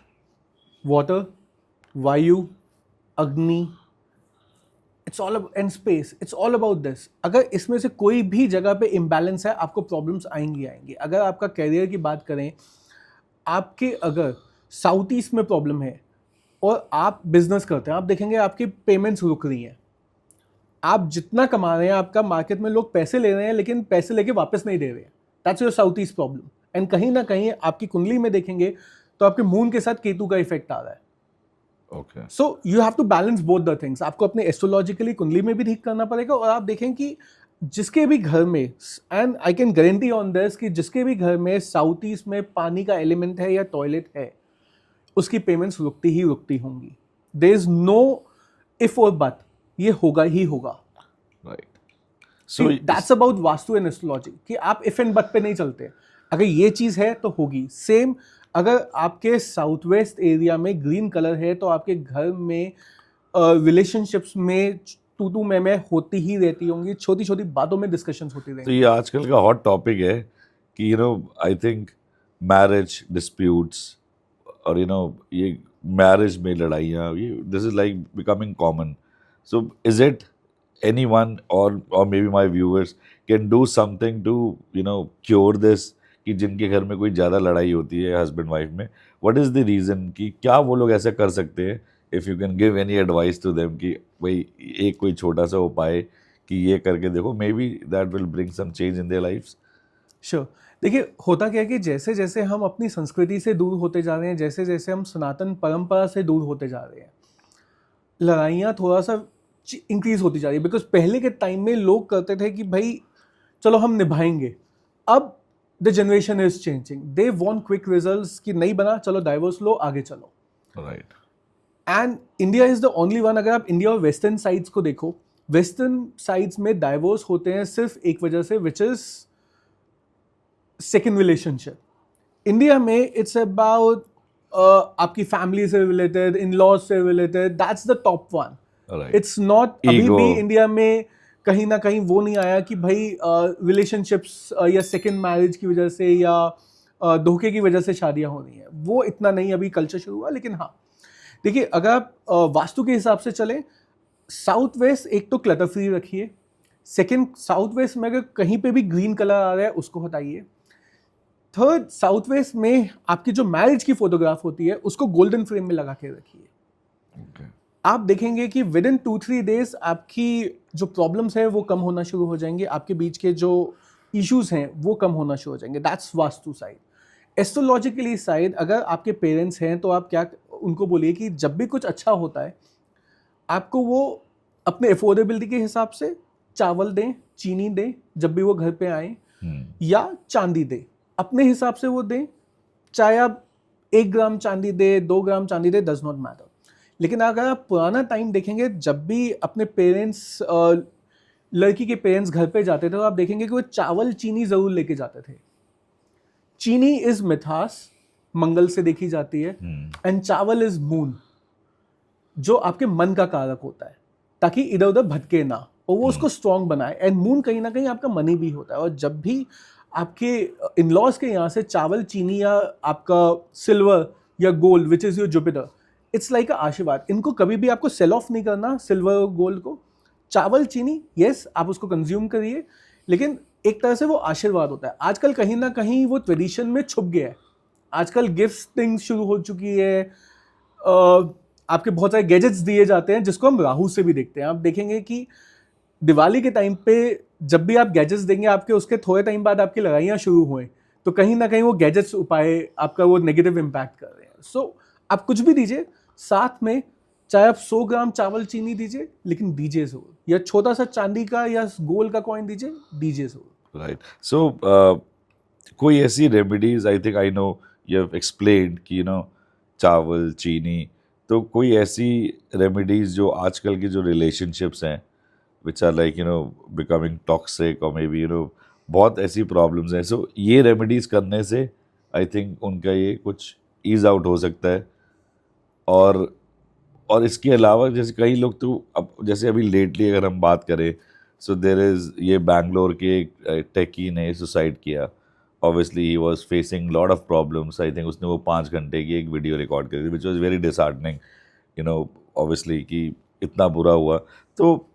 water, वायु, अग्नि, it's all and space, it's all about this. अगर इसमें से कोई भी जगह पे इम्बैलेंस है, आपको प्रॉब्लम्स आएंगी। अगर आपका कैरियर की बात करें, आपके अगर साउथ ईस्ट में प्रॉब्लम है और आप बिजनेस करते हैं, आप देखेंगे आपकी पेमेंट्स रुक रही हैं। आप जितना कमा रहे हैं, आपका मार्केट में लोग पैसे ले रहे हैं लेकिन पैसे लेके वापस नहीं दे रहे हैं। That's your south east problem. And कहीं ना कहीं आपकी कुंडली में देखेंगे तो आपके मून के साथ केतु का इफेक्ट आ रहा है। Okay, so you have to balance both the things. आपको अपने एस्ट्रोलॉजिकली कुंडली में भी ठीक करना पड़ेगा, और आप देखें कि जिसके भी घर में, and I can guarantee on this, कि जिसके भी घर में साउथ ईस्ट में पानी का एलिमेंट है या टॉयलेट है, उसकी पेमेंट्स रुकती ही रुकती होंगी। देयर इज नो इफ और बट, ये होगा ही होगा। Right. So that's about vastu and astrology, कि आप इफ एंड बट पे नहीं चलते। अगर ये चीज है तो होगी। सेम अगर आपके साउथ वेस्ट एरिया में ग्रीन कलर है तो आपके घर में रिलेशनशिप्स में तू मैं होती ही रहती होंगी, छोटी छोटी बातों में डिस्कशंस होती तो रहेंगी। ये आजकल का हॉट टॉपिक है कि आई थिंक मैरिज डिस्प्यूट्स, और ये मैरिज में लड़ाइयाँ, ये this is like becoming common. So is it anyone, और maybe my viewers can do something to cure this, कि जिनके घर में कोई ज़्यादा लड़ाई होती है हस्बैंड वाइफ में, व्हाट इज़ द रीज़न, कि क्या वो लोग ऐसा कर सकते हैं? If you can give any advice to them कि भाई एक कोई छोटा सा उपाय कि ये करके देखो, maybe that will bring some change in their lifes. Sure. देखिए, होता क्या है कि जैसे जैसे हम अपनी संस्कृति से दूर होते जा रहे हैं, जैसे जैसे हम सनातन परंपरा से दूर होते जा रहे हैं, लड़ाइयाँ थोड़ा सा इंक्रीज होती जा रही है। बिकॉज पहले के टाइम में लोग करते थे कि भाई चलो हम निभाएंगे। अब the generation is changing, they want quick results, कि नहीं बना चलो डाइवोर्स लो, आगे चलो। Right. And India is the only one. अगर आप इंडिया और वेस्टर्न साइड्स को देखो, वेस्टर्न साइड्स में डाइवोर्स होते हैं सिर्फ एक वजह से, which is second relationship. India में इट्स अबाउट आपकी फैमिली से रिलेटेड, इन लॉज से related, that's the top one. Right. It's not, अभी Ego. भी इंडिया में कहीं ना कहीं वो नहीं आया कि भाई रिलेशनशिप्स या सेकेंड मैरिज की वजह से या धोखे की वजह से शादियां हो रही हैं। वो इतना नहीं अभी कल्चर शुरू हुआ। लेकिन हाँ, देखिए, अगर आप वास्तु के हिसाब से चलें, साउथ वेस्ट एक तो क्लटर फ्री रखिए। सेकेंड, साउथ वेस्ट में अगर कहीं पे भी ग्रीन कलर आ रहा है उसको हटाइए। थर्ड, साउथ वेस्ट में आपकी जो मैरिज की फोटोग्राफ होती है उसको गोल्डन फ्रेम में लगा के रखिए। Okay. आप देखेंगे कि विद इन 2-3 डेज आपकी जो प्रॉब्लम्स है वो कम होना शुरू हो जाएंगे, आपके बीच के जो इश्यूज हैं वो कम होना शुरू हो जाएंगे। That's vastu side. Astrologically side, अगर आपके पेरेंट्स हैं तो आप क्या उनको बोलिए कि जब भी कुछ अच्छा होता है आपको वो अपने अफोर्डेबिलिटी के हिसाब से चावल दें, चीनी दें जब भी वो घर पे आए, या चांदी दें, अपने हिसाब से वो दें। चाहे आप 1 ग्राम चांदी दे, 2 ग्राम चांदी दे, डज नॉट मैटर। लेकिन अगर आप पुराना टाइम देखेंगे, जब भी अपने पेरेंट्स, लड़की के पेरेंट्स घर पे जाते थे तो आप देखेंगे कि वो चावल चीनी जरूर लेके जाते थे। चीनी इज मिठास, मंगल से देखी जाती है, एंड चावल इज मून, जो आपके मन का कारक होता है, ताकि इधर उधर भटके ना और वो उसको स्ट्रांग बनाए। एंड मून कहीं ना कहीं आपका मनी भी होता है। और जब भी आपके इन-लॉज के यहाँ से चावल चीनी या आपका सिल्वर या gold which is your Jupiter, it's like अ आशीर्वाद। इनको कभी भी आपको सेल ऑफ नहीं करना, सिल्वर और गोल्ड को। चावल चीनी यस आप उसको कंज्यूम करिए, लेकिन एक तरह से वो आशीर्वाद होता है। आजकल कहीं ना कहीं वो ट्रेडिशन में छुप गया है। आजकल गिफ्टिंग शुरू हो चुकी है, आपके बहुत सारे गैजेट्स दिए जाते हैं जिसको हम राहु से भी देखते हैं। आप देखेंगे कि दिवाली के टाइम पे जब भी आप गैजेट्स देंगे, आपके उसके थोड़े टाइम बाद आपकी लड़ाइयाँ शुरू हुए, तो कहीं ना कहीं वो गैजेट्स उपाय आपका वो नेगेटिव इम्पैक्ट कर रहे हैं। सो आप कुछ भी दीजिए, साथ में चाहे आप 100 ग्राम चावल चीनी दीजिए, लेकिन दीजिए जरूर, या छोटा सा चांदी का या गोल्ड का कॉइन दीजिए जरूर। राइट। सो कोई ऐसी remedies, I think I know you have explained कि चावल चीनी, तो कोई ऐसी रेमेडीज जो आजकल की जो रिलेशनशिप्स हैं which are like becoming toxic, और मे बी बहुत ऐसी प्रॉब्लम्स हैं, सो ये रेमेडीज करने से आई थिंक उनका ये कुछ ईज आउट हो सकता है। और इसके अलावा जैसे कई लोग तो अब जैसे अभी लेटली अगर हम बात करें, सो देर इज़ ये बैंगलोर के एक टेकी ने सुसाइड किया। Obviously he was facing lot of problems. I think उसने वो 5 घंटे की एक वीडियो रिकॉर्ड करी थी which was very disheartening, obviously कि इतना बुरा हुआ। तो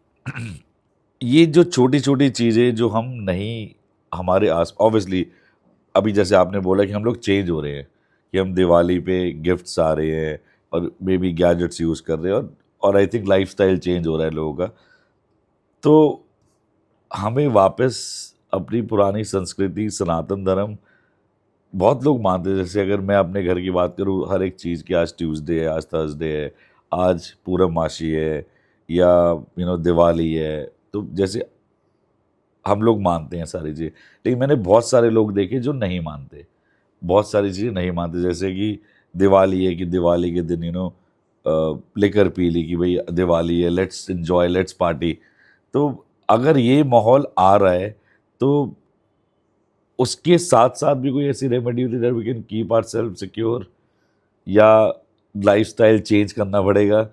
ये जो छोटी छोटी चीज़ें जो हम नहीं, हमारे आस, ऑब्वियसली अभी जैसे आपने बोला कि हम लोग चेंज हो रहे हैं, कि हम दिवाली पे गिफ्ट्स आ रहे हैं और मे बी गैजेट्स यूज़ कर रहे हैं, और आई थिंक लाइफस्टाइल चेंज हो रहा है लोगों का। तो हमें वापस अपनी पुरानी संस्कृति, सनातन धर्म बहुत लोग मानते हैं। जैसे अगर मैं अपने घर की बात करूँ, हर एक चीज़ की, आज ट्यूसडे है, आज थर्सडे है, आज पूर्णमासी है, या दिवाली है, तो जैसे हम लोग मानते हैं सारी चीज़ें। लेकिन मैंने बहुत सारे लोग देखे जो नहीं मानते, बहुत सारी चीज़ें नहीं मानते। जैसे कि दिवाली है, कि दिवाली के दिन लिकर पी ली, कि भाई दिवाली है, लेट्स एंजॉय, लेट्स पार्टी। तो अगर ये माहौल आ रहा है, तो उसके साथ साथ भी कोई ऐसी रेमेडी होती है that we can keep ourself secure, या लाइफस्टाइल चेंज करना पड़ेगा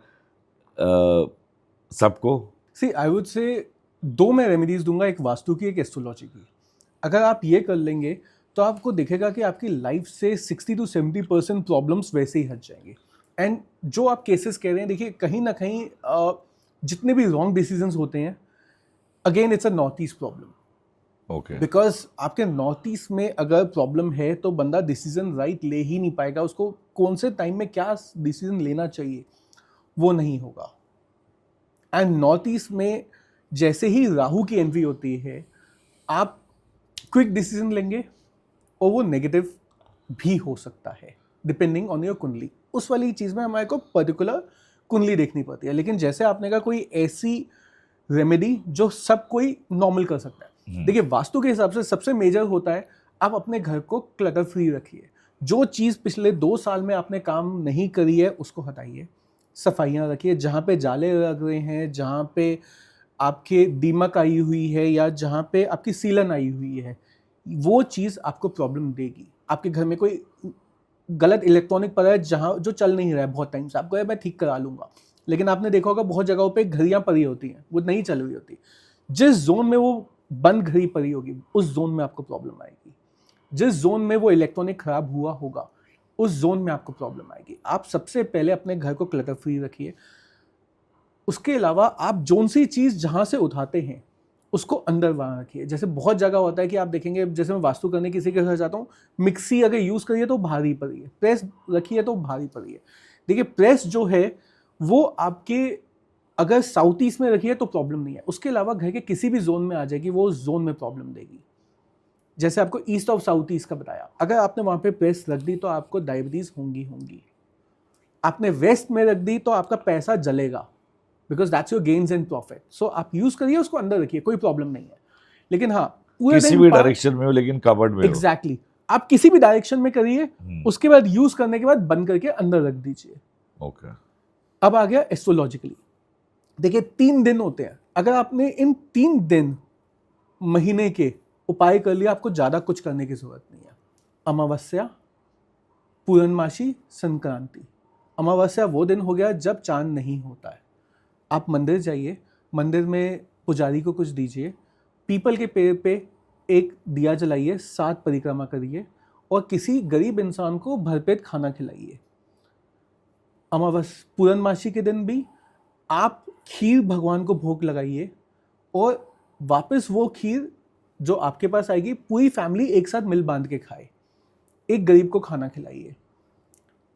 सबको? सी आई वुड से 2 मैं रेमेडीज दूंगा, एक वास्तु की, एक एस्ट्रोलॉजी की। अगर आप ये कर लेंगे तो आपको दिखेगा कि आपकी लाइफ से 60 to 70% प्रॉब्लम्स वैसे ही हट जाएंगे। एंड जो आप केसेस कह रहे हैं, देखिए कहीं ना कहीं जितने भी रॉन्ग डिसीजंस होते हैं, again it's a north east problem. Okay. Because आपके नॉर्थ ईस्ट में अगर प्रॉब्लम है तो बंदा डिसीजन राइट ले ही नहीं पाएगा। उसको कौन से टाइम में क्या डिसीजन लेना चाहिए वो नहीं होगा। एंड नॉर्थ ईस्ट में जैसे ही राहु की एंट्री होती है, आप क्विक डिसीजन लेंगे और वो नेगेटिव भी हो सकता है, डिपेंडिंग ऑन योर कुंडली। उस वाली चीज़ में हमारे को पर्टिकुलर कुंडली देखनी पड़ती है। लेकिन जैसे आपने कहा कोई ऐसी रेमेडी जो सब कोई नॉर्मल कर सकता है, देखिए वास्तु के हिसाब से सबसे मेजर होता है आप अपने घर को क्लटर फ्री रखिए। जो चीज़ पिछले 2 साल में आपने काम नहीं करी है उसको हटाइए, सफाइयाँ रखिए। जहाँ पे जाले लग रहे हैं, जहाँ पे आपके दीमक आई हुई है, या जहाँ पे आपकी सीलन आई हुई है, वो चीज़ आपको प्रॉब्लम देगी। आपके घर में कोई गलत इलेक्ट्रॉनिक पड़ा है जहाँ जो चल नहीं रहा है बहुत टाइम से, आपको मैं ठीक करा लूँगा, लेकिन आपने देखा होगा बहुत जगहों पे घड़ियाँ पड़ी होती हैं, वो नहीं चल रही होती। जिस जोन में वो बंद घड़ी पड़ी होगी उस जोन में आपको प्रॉब्लम आएगी। जिस जोन में वो इलेक्ट्रॉनिक खराब हुआ होगा उस जोन में आपको प्रॉब्लम आएगी। आप सबसे पहले अपने घर को क्लटर फ्री रखिए। उसके अलावा आप जोन सी चीज़ जहाँ से उठाते हैं उसको अंदर वहाँ रखिए। जैसे बहुत जगह होता है कि आप देखेंगे, जैसे मैं वास्तु करने किसी के घर जाता हूँ, मिक्सी अगर यूज़ करिए तो भारी पड़ी है, प्रेस रखिए तो भारी पड़ी है। देखिए प्रेस जो है वो आपके अगर साउथ ईस्ट में रखिए तो प्रॉब्लम नहीं है, उसके अलावा घर के किसी भी जोन में आ जाएगी, वो जोन में प्रॉब्लम देगी। जैसे आपको ईस्ट और साउथ ईस्ट का बताया, अगर आपने वहाँ पे प्रेस रख दी तो आपको डायबिटीज़ होंगी। आपने वेस्ट में रख दी तो आपका पैसा जलेगा, because that's your gains and profit. So आप यूज करिए, उसको अंदर रखिए, कोई प्रॉब्लम नहीं है। लेकिन हाँ, पूरे किसी दिन भी डायरेक्शन में हो, लेकिन कबर्ड में हो। एग्जैक्टली, आप किसी भी डायरेक्शन में करिए, उसके बाद यूज करने के बाद बंद करके अंदर रख दीजिए। ओके। अब आ गया एस्ट्रोलॉजिकली। देखिए 3 दिन होते हैं, अगर आपने इन 3 दिन महीने के उपाय कर लिया, आपको ज्यादा कुछ करने की जरूरत नहीं है। अमावस्या, पूर्णमासी, संक्रांति। अमावस्या वो दिन हो गया जब चांद नहीं होता है। आप मंदिर जाइए, मंदिर में पुजारी को कुछ दीजिए, पीपल के पेड़ पे एक दिया जलाइए, 7 परिक्रमा करिए और किसी गरीब इंसान को भरपेट खाना खिलाइए। पूर्णमासी के दिन भी आप खीर भगवान को भोग लगाइए और वापस वो खीर जो आपके पास आएगी पूरी फैमिली एक साथ मिल बांध के खाए, एक गरीब को खाना खिलाइए।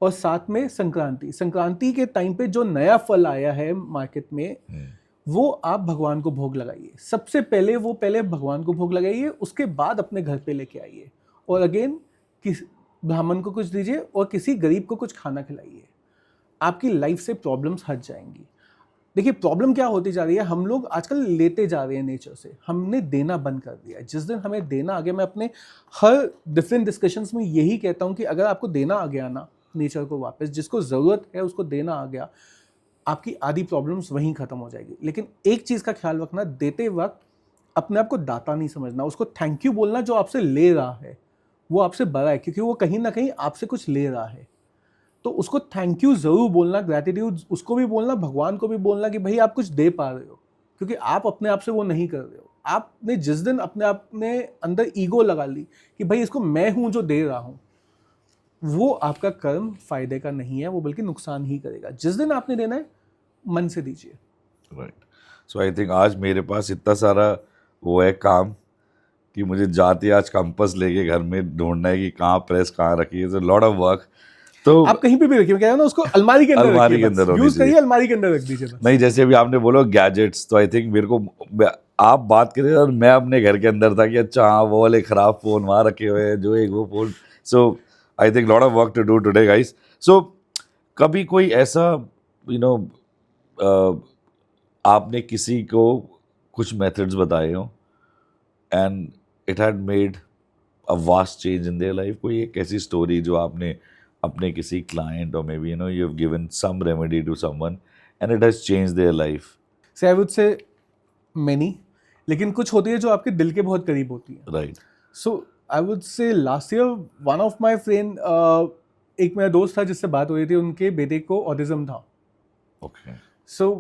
और साथ में संक्रांति के टाइम पे जो नया फल आया है मार्केट में, वो आप भगवान को भोग लगाइए। सबसे पहले पहले भगवान को भोग लगाइए, उसके बाद अपने घर पे लेके आइए और अगेन किस ब्राह्मण को कुछ दीजिए और किसी गरीब को कुछ खाना खिलाइए। आपकी लाइफ से प्रॉब्लम्स हट जाएंगी। देखिए प्रॉब्लम क्या होती जा रही है, हम लोग आजकल लेते जा रहे हैं नेचर से, हमने देना बंद कर दिया है। जिस दिन हमें देना आ गया, मैं अपने हर डिफरेंट डिस्कशंस में यही कहता हूँ कि अगर आपको देना आ गया ना नेचर को वापस, जिसको ज़रूरत है उसको देना आ गया, आपकी आधी प्रॉब्लम्स वहीं ख़त्म हो जाएगी। लेकिन एक चीज़ का ख्याल रखना, देते वक्त अपने आप को दाता नहीं समझना, उसको थैंक यू बोलना। जो आपसे ले रहा है वो आपसे बड़ा है, क्योंकि वो कहीं ना कहीं आपसे कुछ ले रहा है, तो उसको थैंक यू ज़रूर बोलना, ग्रैटिट्यूड उसको भी बोलना, भगवान को भी बोलना कि भाई आप कुछ दे पा रहे हो, क्योंकि आप अपने आप से वो नहीं कर रहे हो। आपने जिस दिन अपने आप में अंदर ईगो लगा ली कि भाई इसको मैं हूँ जो दे रहा हूँ, वो आपका कर्म फायदे का नहीं है, वो बल्कि नुकसान ही करेगा। जिस दिन आपने देना है मन से दीजिए। राइट। सो आई थिंक आज मेरे पास इतना सारा वो है काम कि मुझे जाते आज कंपास लेके घर में ढूंढना है कि कहाँ प्रेस कहाँ रखी है, लॉट ऑफ वर्क। तो आप कहीं पे भी रखिए, मैं कह रहा हूं ना, उसको अलमारी के अंदर अलमारी रखिए, के अंदर होनी यूज करिए, चाहिए। अलमारी के अंदर रख दीजिए बस। नहीं, जैसे अभी आपने बोला गैजेट्स, तो आई थिंक मेरे को आप बात करें और मैं अपने घर के अंदर था कि अच्छा हाँ वो वाले खराब फोन वहाँ रखे हुए हैं, जो एक वो फोन। So I think lot of work to do today guys. So कभी कोई ऐसा आपने किसी को कुछ मेथड्स बताए हो and it had made a vast change in their life? कोई एक ऐसी स्टोरी जो आपने अपने किसी क्लाइंट और maybe you have given some remedy to someone and it has changed their life? Say I would से मेनी, लेकिन कुछ होती है जो आपके दिल के बहुत करीब होती है। राइट। सो आई वुड से last year one of my friend, एक मेरा दोस्त था जिससे बात हो रही थी, उनके बेटे को ऑटिज्म था। ओके। सो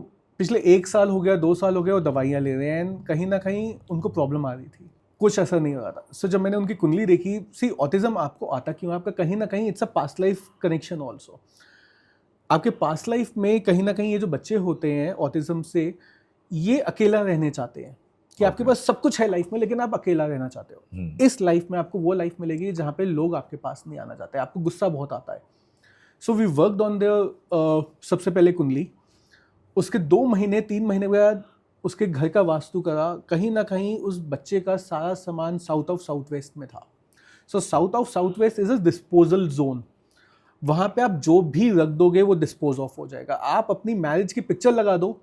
पिछले 1 साल हो गया, 2 साल हो गया, वो दवाइयाँ ले रहे हैं एंड कहीं ना कहीं उनको प्रॉब्लम आ रही थी, कुछ असर नहीं हो रहा था। सो जब मैंने उनकी कुंडली देखी, सी ऑटिज्म आपको आता क्यों, आपका कहीं ना कहीं it's a past life connection also. आपके पास्ट लाइफ में कहीं ना कहीं ये जो बच्चे होते हैं ऑटिज्म से, ये अकेला रहने चाहते हैं कि आपके पास सब कुछ है लाइफ में, लेकिन आप अकेला रहना चाहते हो। इस लाइफ में आपको वो लाइफ मिलेगी जहाँ पे लोग आपके पास नहीं आना चाहते, आपको गुस्सा बहुत आता है। So we worked on there, सबसे पहले कुंडली, उसके 2 महीने 3 महीने बाद उसके घर का वास्तु करा। कहीं ना कहीं उस बच्चे का सारा सामान साउथ ऑफ साउथ वेस्ट में था। So south of south west is a disposal zone, वहाँ पे आप जो भी रख दोगे वो डिस्पोज ऑफ हो जाएगा। आप अपनी मैरिज की पिक्चर लगा दो,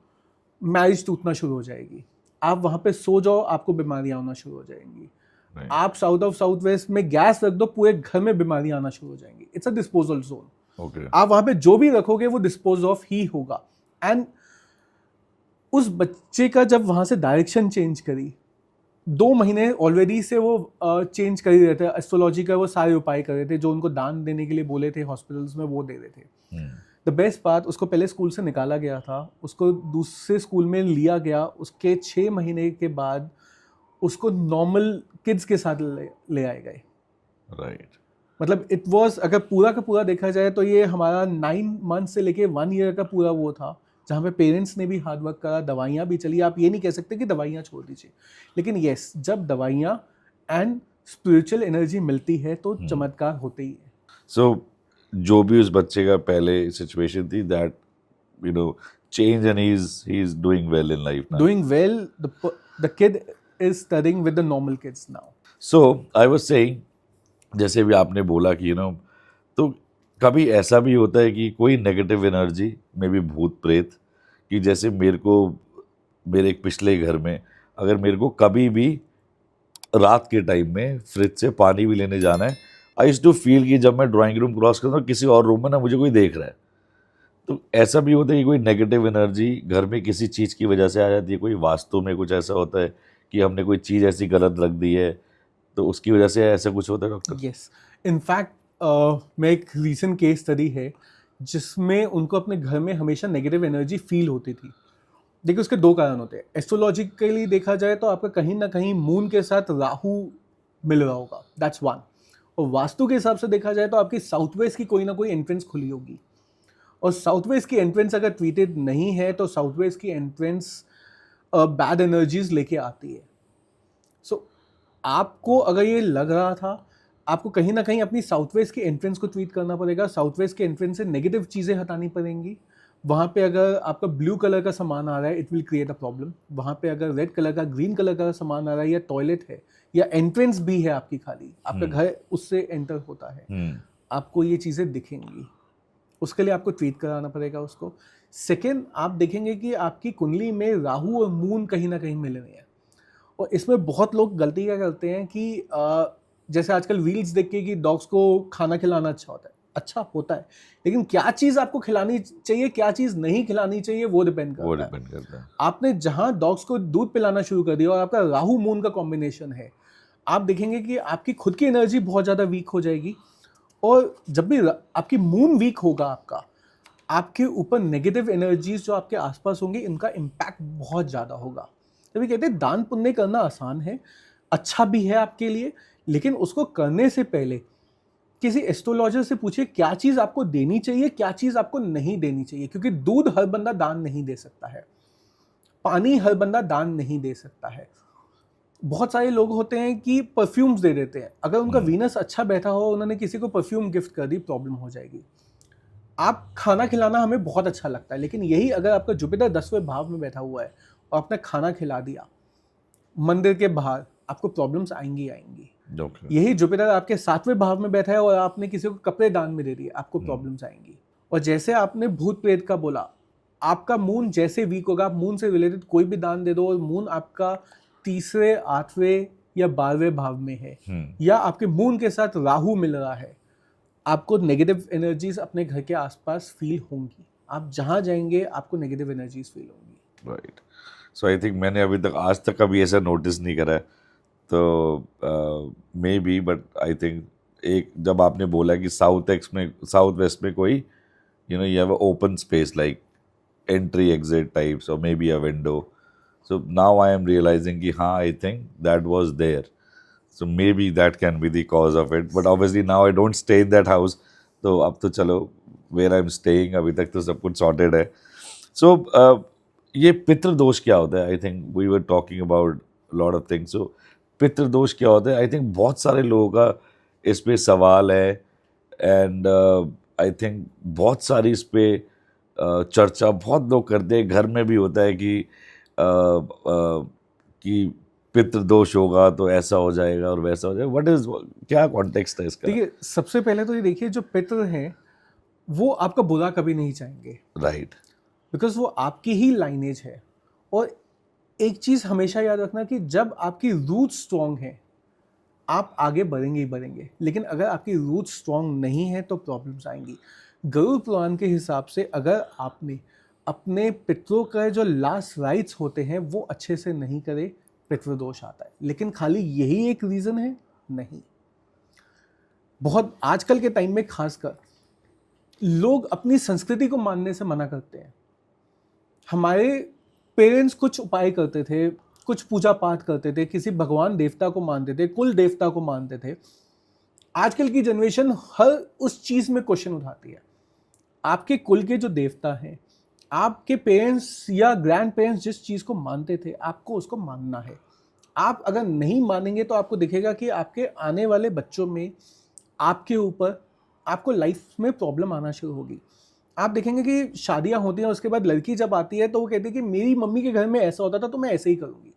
मैरिज टूटना शुरू हो जाएगी। आप वहाँ पे सो जाओ, आपको बीमारियाँ होना शुरू हो जाएंगी। Right. आप साउथ ऑफ साउथ वेस्ट में गैस रख दो, पूरे घर में बीमारियाँ आना शुरू हो जाएंगी। It's a disposal zone. Okay. आप वहाँ पे जो भी रखोगे वो डिस्पोज ऑफ ही होगा। एंड उस बच्चे का जब वहाँ से डायरेक्शन चेंज करी, 2 महीने ऑलरेडी से वो चेंज कर ही रहे थे। एस्ट्रोलॉजी का वो सारे उपाय कर रहे थे, जो उनको दान देने के लिए बोले थे हॉस्पिटल्स में, वो दे रहे थे। द बेस्ट बात, उसको पहले स्कूल से निकाला गया था, उसको दूसरे स्कूल में लिया गया। उसके 6 महीने के बाद उसको नॉर्मल किड्स के साथ ले आए गए। राइट। मतलब इट वॉज, अगर पूरा का पूरा देखा जाए तो ये हमारा 9 मंथ से लेके 1 ईयर का पूरा वो था, जहाँ पे पेरेंट्स ने भी हार्ड वर्क करा, दवाइयाँ भी चली। आप ये नहीं कह सकते कि दवाइयाँ छोड़ दीजिए, लेकिन यस, जब दवाइयाँ एंड स्पिरिचुअल एनर्जी मिलती है तो चमत्कार होते ही है। सो जो भी उस बच्चे का पहले सिचुएशन थी, that you know change and he is doing well in life now. Doing well, the kid is studying with the normal kids now. So I was saying, जैसे भी आपने बोला कि तो कभी ऐसा भी होता है कि कोई नेगेटिव एनर्जी में भी भूत प्रेत, कि जैसे मेरे एक पिछले घर में अगर मेरे को कभी भी रात के टाइम में फ्रिज से पानी भी लेने जाना है, आई यूज्ड टू फील कि जब मैं ड्राइंग रूम क्रॉस करता हूँ किसी और रूम में ना मुझे कोई देख रहा है. तो ऐसा भी होता है कि कोई नेगेटिव एनर्जी घर में किसी चीज़ की वजह से आ जाती है, कोई वास्तु में कुछ ऐसा होता है कि हमने कोई चीज़ ऐसी गलत रख दी है तो उसकी वजह से ऐसा कुछ होता है डॉक्टर? यस, इनफैक्ट मैं एक रीसेंट केस स्टडी है जिसमें उनको अपने घर में हमेशा नेगेटिव एनर्जी फील होती थी। देखिए, उसके दो कारण होते हैं। एस्ट्रोलॉजिकली देखा जाए तो आपका कहीं ना कहीं मून के साथ राहु मिल रहा होगा, दैट्स वन। और वास्तु के हिसाब से देखा जाए तो आपकी साउथ वेस्ट की कोई ना कोई एंट्रेंस खुली होगी, और साउथ वेस्ट की एंट्रेंस अगर ट्रीटेड नहीं है तो साउथ वेस्ट की एंट्रेंस बैड एनर्जीज लेके आती है। सो आपको अगर ये लग रहा था, आपको कहीं ना कहीं अपनी साउथ वेस्ट की एंट्रेंस को ट्वीट करना पड़ेगा। साउथ वेस्ट के एंट्रेंस से नेगेटिव चीज़ें हटानी पड़ेंगी। वहाँ पे अगर आपका ब्लू कलर का सामान आ रहा है, it will create a problem. वहाँ पे अगर रेड कलर का, ग्रीन कलर का सामान आ रहा है, या टॉयलेट है या एंट्रेंस भी है आपकी खाली, आपका घर उससे एंटर होता है, आपको ये चीज़ें दिखेंगी। उसके लिए आपको ट्रीट कराना पड़ेगा उसको। सेकेंड, आप देखेंगे कि आपकी कुंडली में राहु और मून कहीं ना कहीं मिल रहे हैं। और इसमें बहुत लोग गलती क्या करते हैं कि जैसे आजकल रील्स देख के कि डॉग्स को खाना खिलाना अच्छा होता है, अच्छा होता है, लेकिन क्या चीज़ आपको खिलानी चाहिए, क्या चीज़ नहीं खिलानी चाहिए, वो डिपेंड करता है। आपने जहाँ डॉग्स को दूध पिलाना शुरू कर दिया और आपका राहु मून का कॉम्बिनेशन है, आप देखेंगे कि आपकी खुद की एनर्जी बहुत ज़्यादा वीक हो जाएगी। और जब भी आपकी मून वीक होगा, आपके ऊपर नेगेटिव एनर्जीज जो आपके आसपास होंगी, इनका इम्पैक्ट बहुत ज़्यादा होगा। तभी कहते हैं दान पुण्य करना आसान है, अच्छा भी है आपके लिए, लेकिन उसको करने से पहले किसी एस्ट्रोलॉजर से पूछिए क्या चीज़ आपको देनी चाहिए, क्या चीज़ आपको नहीं देनी चाहिए। क्योंकि दूध हर बंदा दान नहीं दे सकता है, पानी हर बंदा दान नहीं दे सकता है। बहुत सारे लोग होते हैं कि परफ्यूम्स दे देते हैं, अगर उनका वीनस अच्छा बैठा हो, उन्होंने किसी को परफ्यूम गिफ्ट कर दी, प्रॉब्लम हो जाएगी। आप खाना खिलाना हमें बहुत अच्छा लगता है, लेकिन यही अगर आपका जुपिटर 10वें भाव में बैठा हुआ है और आपने खाना खिला दिया मंदिर के बाहर, आपको प्रॉब्लम्स आएंगी। यही जुपिटर आपके 7वें भाव में बैठा है और आपने किसी को कपड़े दान में दे दिए, आपको प्रॉब्लम्स आएंगी। और जैसे आपने भूत प्रेत का बोला, आपका मून जैसे वीक होगा, आप मून से रिलेटेड कोई भी दान दे दो, और मून आपका 3, 8वें या 12वें भाव में है, या आपके मून के साथ राहु मिल रहा है, आपको नेगेटिव एनर्जीज अपने घर के आसपास फील होंगी। आप जहाँ जाएंगे आपको नेगेटिव एनर्जीज फील होंगी। राइट। सो आई थिंक मैंने अभी तक आज तक कभी ऐसा नोटिस नहीं करा है, तो maybe, but I think एक जब आपने बोला कि साउथ वेस्ट में कोई you have a open space like entry exit types और maybe a window, so now I am realizing कि हाँ, I think that was there, so maybe that can be the cause of it, but obviously now I don't stay in that house, तो अब तो चलो where I'm staying अभी तक तो सब कुछ sorted है। so ये पितृदोष क्या होता है? I think we were talking about a lot of things, so पितृदोष क्या होता है? I think बहुत सारे लोगों का इस पे सवाल है, and I think बहुत सारी इस पे चर्चा बहुत लोग करते हैं, घर में भी होता है कि पितृदोष होगा तो ऐसा हो जाएगा और वैसा हो जाएगा। क्या कॉन्टेक्स्ट है इसका? देखिए, सबसे पहले तो ये देखिए, जो पितृ हैं वो आपका बुरा कभी नहीं चाहेंगे, राइट, बिकॉज वो आपकी ही लाइनेज है। और एक चीज़ हमेशा याद रखना कि जब आपकी रूट स्ट्रॉन्ग है, आप आगे बढ़ेंगे ही बढ़ेंगे, लेकिन अगर आपकी रूट स्ट्रॉन्ग नहीं है तो प्रॉब्लम्स आएंगी। गरुड़ पुराण के हिसाब से अगर आपने अपने पितरों का जो लास्ट राइट्स होते हैं वो अच्छे से नहीं करे, पितृदोष आता है। लेकिन खाली यही एक रीज़न है? नहीं। बहुत आजकल के टाइम में खासकर लोग अपनी संस्कृति को मानने से मना करते हैं। हमारे पेरेंट्स कुछ उपाय करते थे, कुछ पूजा पाठ करते थे, किसी भगवान देवता को मानते थे, कुल देवता को मानते थे। आजकल की जनरेशन हर उस चीज़ में क्वेश्चन उठाती है। आपके कुल के जो देवता हैं, आपके पेरेंट्स या ग्रैंड पेरेंट्स जिस चीज़ को मानते थे आपको उसको मानना है। आप अगर नहीं मानेंगे तो आपको दिखेगा कि आपके आने वाले बच्चों में आपके ऊपर आपको लाइफ में प्रॉब्लम आना शुरू होगी। आप देखेंगे कि शादियां होती हैं, उसके बाद लड़की जब आती है तो वो कहती है कि मेरी मम्मी के घर में ऐसा होता था तो मैं ऐसे ही करूँगी।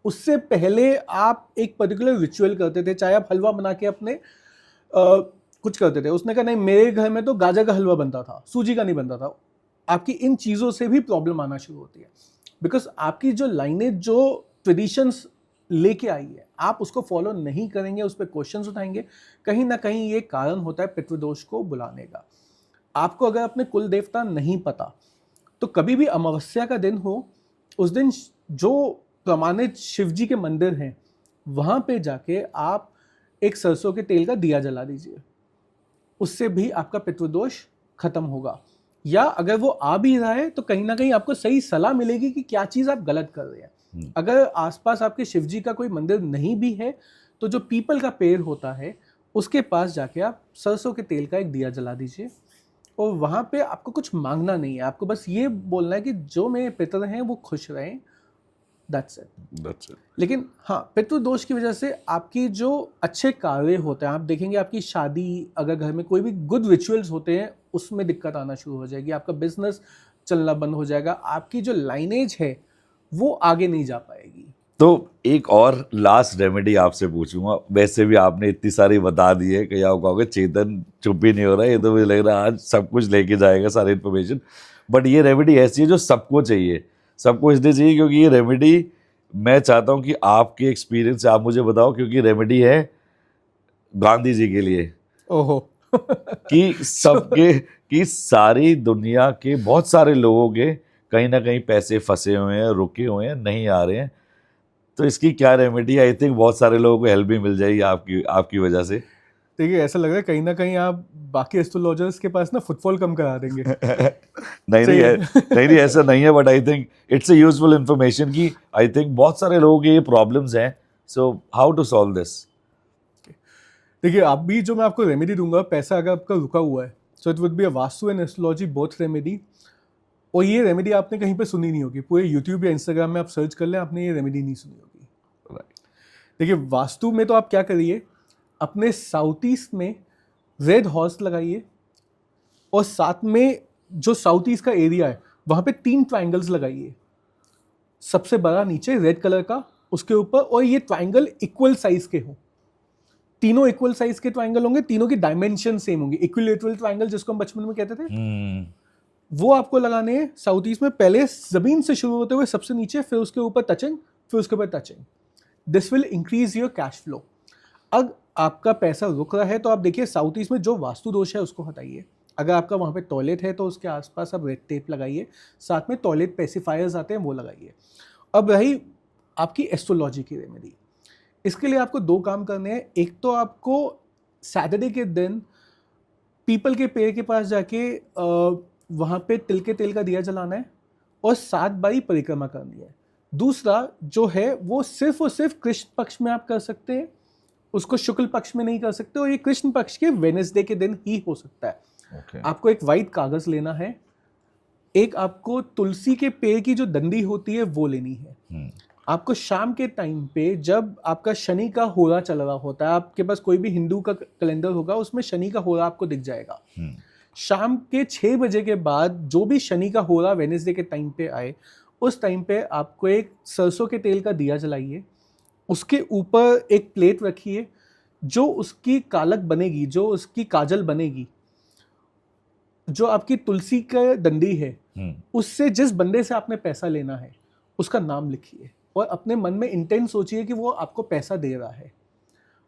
उससे पहले आप एक पर्टिकुलर रिचुअल करते थे, चाहे आप हलवा बना के अपने कुछ करते थे। उसने कहा नहीं मेरे घर में तो गाजर का हलवा बनता था, सूजी का नहीं बनता था। आपकी इन चीज़ों से भी प्रॉब्लम आना शुरू होती है, बिकॉज आपकी जो लाइनेज जो ट्रेडिशंस लेके आई है आप उसको फॉलो नहीं करेंगे, उस पर क्वेश्चंस उठाएंगे। कहीं ना कहीं ये कारण होता है पितृदोष को बुलाने का। आपको अगर अपने कुल देवता नहीं पता तो कभी भी अमावस्या का दिन हो, उस दिन जो प्रमाणित शिव जी के मंदिर हैं वहाँ पे जाके आप एक सरसों के तेल का दिया जला दीजिए। उससे भी आपका पितृदोष खत्म होगा। या अगर वो आ भी रहा है तो कहीं ना कहीं आपको सही सलाह मिलेगी कि क्या चीज़ आप गलत कर रहे हैं। अगर आसपास आपके शिव जी का कोई मंदिर नहीं भी है तो जो पीपल का पेड़ होता है उसके पास जाके आप सरसों के तेल का एक दिया जला दीजिए। और वहाँ पे आपको कुछ मांगना नहीं है, आपको बस ये बोलना है कि जो मेरे पितर हैं वो खुश रहें। That's it. लेकिन हाँ, पितृदोष की वजह से आपकी जो अच्छे कार्य होते हैं, आप देखेंगे आपकी शादी, अगर घर में कोई भी गुड रिचुअल्स होते हैं उसमें दिक्कत आना शुरू हो जाएगी, आपका बिजनेस चलना बंद हो जाएगा, आपकी जो लाइनेज है वो आगे नहीं जा पाएगी। तो एक और लास्ट रेमेडी आपसे पूछूंगा। वैसे भी आपने इतनी सारी बता दी है कि आप कहोगे चेतन चुप ही नहीं हो रहा है, ये तो मुझे लग रहा है आज सब कुछ लेके जाएगा, सारी इन्फॉर्मेशन। बट ये रेमेडी ऐसी है जो सबको चाहिए, सबको इसलिए चाहिए क्योंकि ये रेमेडी मैं चाहता हूँ कि आपके एक्सपीरियंस से आप मुझे बताओ, क्योंकि रेमेडी है गांधी जी के लिए। ओहो कि सबके कि सारी दुनिया के बहुत सारे लोगों के कहीं ना कहीं पैसे फंसे हुए हैं, रुके हुए हैं, नहीं आ रहे हैं। तो इसकी क्या रेमेडी? आई थिंक बहुत सारे लोगों को हेल्प भी मिल जाएगी आपकी वजह से। देखिए ऐसा लग रहा है कहीं ना कहीं आप बाकी एस्ट्रोलॉजर्स के पास ना फुटफॉल कम करा देंगे। नहीं ऐसा नहीं है, but I think it's a useful information कि आई थिंक बहुत सारे लोगों के ये प्रॉब्लम्स हैं। So how to solve this? देखिए आप भी जो मैं आपको रेमेडी दूंगा, पैसा अगर आपका रुका हुआ है so it would be a vastu and astrology both remedy. और ये रेमेडी आपने कहीं पे सुनी नहीं होगी, पूरे यूट्यूब या इंस्टाग्राम में आप सर्च कर लें, आपने ये रेमेडी नहीं सुनी होगी। देखिए वास्तु में तो आप क्या करिए, अपने साउथ ईस्ट में रेड हॉर्स लगाइए और साथ में जो साउथ ईस्ट का एरिया है वहाँ पे 3 ट्राइंगल्स लगाइए। सबसे बड़ा नीचे रेड कलर का, उसके ऊपर, और ये ट्राइंगल इक्वल साइज के हों। तीनों इक्वल साइज के ट्राइंगल होंगे, तीनों की डायमेंशन सेम होंगी। इक्विलेटरल ट्राइंगल जिसको हम बचपन में कहते थे, वो आपको लगाने हैं साउथ ईस्ट में। पहले जमीन से शुरू होते हुए सबसे नीचे, फिर उसके ऊपर टचिंग, फिर उसके ऊपर touching. This will increase your cash flow. अब आपका पैसा रुक रहा है तो आप देखिए साउथ ईस्ट में जो वास्तु दोष है उसको हटाइए। अगर आपका वहाँ पे टॉयलेट है तो उसके आसपास आप रेड टेप लगाइए, साथ में टॉयलेट पेसिफायर्स आते हैं वो लगाइए। अब रही आपकी एस्ट्रोलॉजी की रेमेडी, इसके लिए आपको 2 काम करने हैं। एक तो आपको सैटरडे के दिन पीपल के पेड़ के पास जाके वहाँ पे तिल के तेल का दिया जलाना है और 7 बारी परिक्रमा करनी है। दूसरा जो है वो सिर्फ और सिर्फ कृष्ण पक्ष में आप कर सकते हैं, उसको शुक्ल पक्ष में नहीं कर सकते, और ये कृष्ण पक्ष के वेडनेसडे के दिन ही हो सकता है। आपको एक वाइट कागज लेना है, एक आपको तुलसी के पेड़ की जो डंडी होती है वो लेनी है। आपको शाम के टाइम पे जब आपका शनि का होरा चल रहा होता है, आपके पास कोई भी हिंदू का कैलेंडर होगा उसमें शनि का होरा आपको दिख जाएगा। शाम के 6 बजे के बाद जो भी शनि का होरा वेडनेसडे के टाइम पे आए, उस टाइम पे आपको एक सरसों के तेल का दिया जलाइए, उसके ऊपर एक प्लेट रखिए, जो उसकी कालक बनेगी, जो उसकी काजल बनेगी, जो आपकी तुलसी का डंडी है, उससे जिस बंदे से आपने पैसा लेना है उसका नाम लिखिए और अपने मन में इंटेंट सोचिए कि वो आपको पैसा दे रहा है।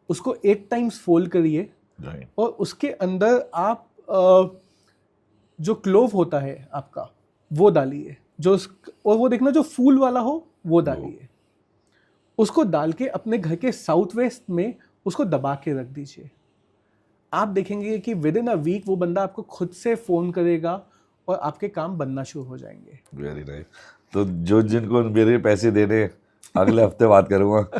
उसको 8 टाइम्स फोल्ड करिए और उसके अंदर आप जो क्लोव होता है आपका वो डालिए, और वो देखना जो फूल वाला हो वो डालिए। उसको डाल के अपने घर के साउथ वेस्ट में उसको दबा के रख दीजिए। आप देखेंगे कि विद इन अ वीक वो बंदा आपको खुद से फ़ोन करेगा और आपके काम बनना शुरू हो जाएंगे। Very nice. तो जिनको मेरे पैसे देने अगले हफ्ते बात करूँगा।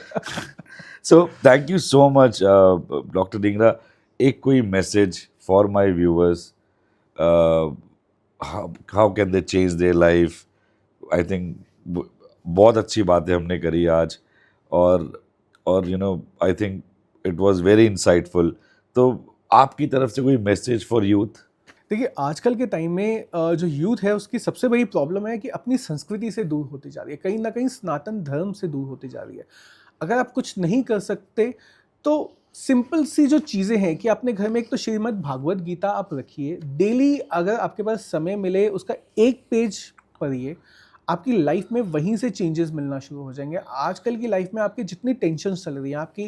So thank you so much doctor Dhingra. एक कोई message for my viewers how can they change their life. I think बहुत अच्छी बातें हमने करी आज. और you know I think it was very insightful. तो आपकी तरफ से कोई मैसेज फॉर यूथ? देखिए आजकल के टाइम में जो यूथ है उसकी सबसे बड़ी प्रॉब्लम है कि अपनी संस्कृति से दूर होती जा रही है, कहीं ना कहीं सनातन धर्म से दूर होती जा रही है. अगर आप कुछ नहीं कर सकते तो सिंपल सी जो चीज़ें हैं कि अपने घर में एक तो श्रीमद् भागवत गीता आप रखिए, डेली अगर आपके पास समय मिले उसका एक पेज पढ़िए, आपकी लाइफ में वहीं से चेंजेस मिलना शुरू हो जाएंगे. आजकल की लाइफ में आपकी जितनी टेंशन चल रही है, आपकी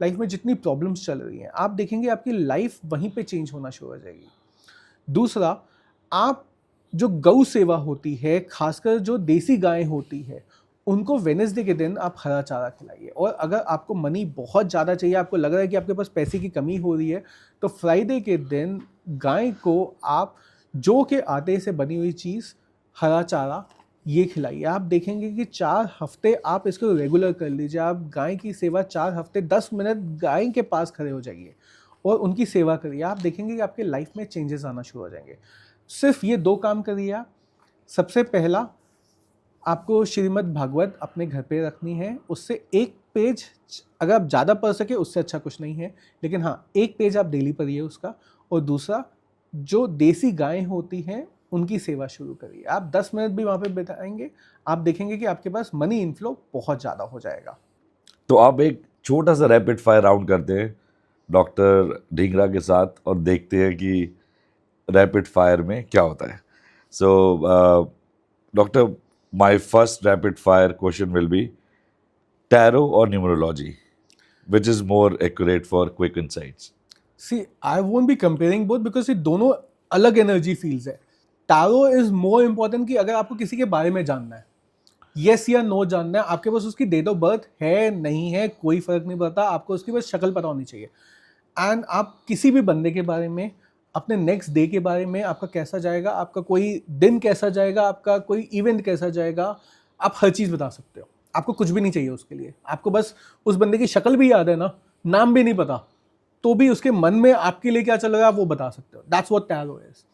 लाइफ में जितनी प्रॉब्लम्स चल रही हैं, आप देखेंगे आपकी लाइफ वहीं पे चेंज होना शुरू हो जाएगी. दूसरा, आप जो गौ सेवा होती है, खासकर जो देसी गायें होती है, उनको वेडनेसडे के दिन आप हरा चारा खिलाइए. और अगर आपको मनी बहुत ज़्यादा चाहिए, आपको लग रहा है कि आपके पास पैसे की कमी हो रही है, तो फ्राइडे के दिन गाय को आप जौ के आटे से बनी हुई चीज़, हरा चारा, ये खिलाइए. आप देखेंगे कि 4 हफ्ते आप इसको रेगुलर कर लीजिए. आप गाय की सेवा 4 हफ्ते 10 मिनट गाय के पास खड़े हो जाइए और उनकी सेवा करिए. आप देखेंगे कि आपके लाइफ में चेंजेस आना शुरू हो जाएंगे. सिर्फ ये 2 काम करिए आप. सबसे पहला, आपको श्रीमद् भागवत अपने घर पे रखनी है. उससे एक पेज, अगर आप ज़्यादा पढ़ सके उससे अच्छा कुछ नहीं है, लेकिन हाँ एक पेज आप डेली पढ़िए उसका. और दूसरा, जो देसी गायें होती हैं उनकी सेवा शुरू करिए. आप 10 मिनट भी वहाँ पे बिताएंगे, आप देखेंगे कि आपके पास मनी इनफ्लो बहुत ज़्यादा हो जाएगा. तो आप एक छोटा सा रैपिड फायर राउंड करते हैं डॉक्टर ढींगरा के साथ और देखते हैं कि रैपिड फायर में क्या होता है. So doctor, my first rapid fire question will be tarot और numerology, which is more accurate for quick insights? See, I won't be comparing both because ये दोनों अलग एनर्जी फील्ड्स है. टैरो इज मोर इम्पोर्टेंट कि अगर आपको किसी के बारे में जानना है, यस या नो जानना है, आपके पास उसकी डेट ऑफ बर्थ है नहीं है कोई फर्क नहीं पड़ता, आपको उसकी बस शक्ल पता होनी चाहिए. एंड आप किसी भी बंदे के बारे में, अपने नेक्स्ट डे के बारे में, आपका कैसा जाएगा, आपका कोई दिन कैसा जाएगा, आपका कोई इवेंट कैसा जाएगा, आप हर चीज़ बता सकते हो. आपको कुछ भी नहीं चाहिए उसके लिए, आपको बस उस बंदे की शक्ल भी याद है ना, नाम भी नहीं पता, तो भी उसके मन में आपके लिए क्या चल रहा है वो बता सकते हो. That's what tarot is.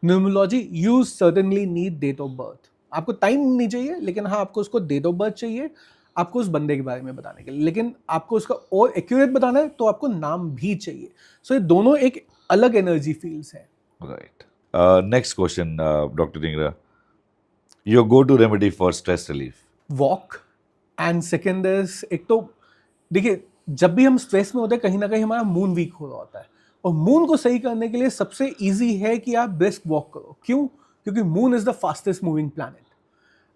Numerology, you certainly need date of birth. आपको टाइम नहीं चाहिए, लेकिन हाँ आपको उसको डेट ऑफ बर्थ चाहिए, आपको उस बंदे के बारे में बताने के लिए. लेकिन आपको उसका और एक्यूरेट बताना है तो आपको नाम भी चाहिए. सो ये दोनों एक अलग एनर्जी फील्ड्स हैं. Right. Next question, Dr. Dhingra. Your go-to remedy for stress relief? Walk. And second is, एक तो देखिए जब भी हम स्ट्रेस में होते हैं कहीं ना कहीं हमारा मून वीक हो रहा होता है, और मून को सही करने के लिए सबसे इजी है कि आप ब्रिस्क वॉक करो. क्यों? क्योंकि moon is the fastest moving planet.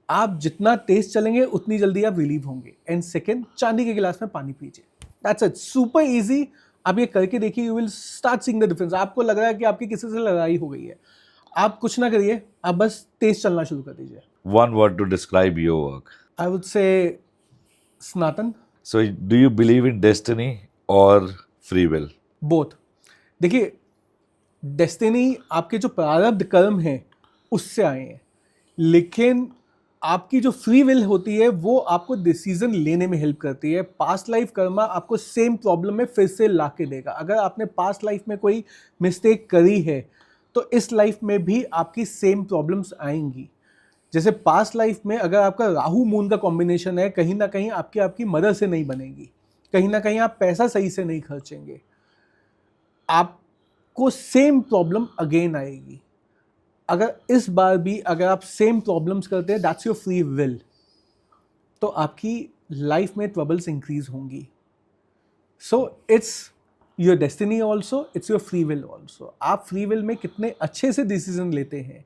आप जितना तेज चलेंगे उतनी जल्दी आप रिलीव होंगे. एंड सेकेंड, चांदी के गिलास में पानी पीजिए. That's it, super easy. आप ये करके देखिए, you will start seeing the difference. आपको लग रहा है कि आपकी किसी से लड़ाई हो गई है, आप कुछ ना करिए, आप बस तेज चलना शुरू कर दीजिए. One word to describe your work. I would से सनातन. So, do you believe in destiny or free will? Both. देखिए डेस्टिनी आपके जो प्रारब्ध कर्म हैं उससे आए हैं, लेकिन आपकी जो फ्री विल होती है वो आपको डिसीजन लेने में हेल्प करती है. पास्ट लाइफ कर्मा आपको सेम प्रॉब्लम में फिर से ला के देगा. अगर आपने पास्ट लाइफ में कोई मिस्टेक करी है तो इस लाइफ में भी आपकी सेम प्रॉब्लम्स आएंगी. जैसे पास्ट लाइफ में अगर आपका राहु मून का कॉम्बिनेशन है, कहीं ना कहीं आपकी मदर से नहीं बनेगी, कहीं ना कहीं आप पैसा सही से नहीं खर्चेंगे, आपको सेम प्रॉब्लम अगेन आएगी. अगर इस बार भी अगर आप सेम प्रॉब्लम्स करते हैं, दैट्स योर फ्री विल, तो आपकी लाइफ में ट्रबल्स इंक्रीज होंगी. So it's your destiny also, it's your free will also. आप फ्री विल में कितने अच्छे से डिसीजन लेते हैं,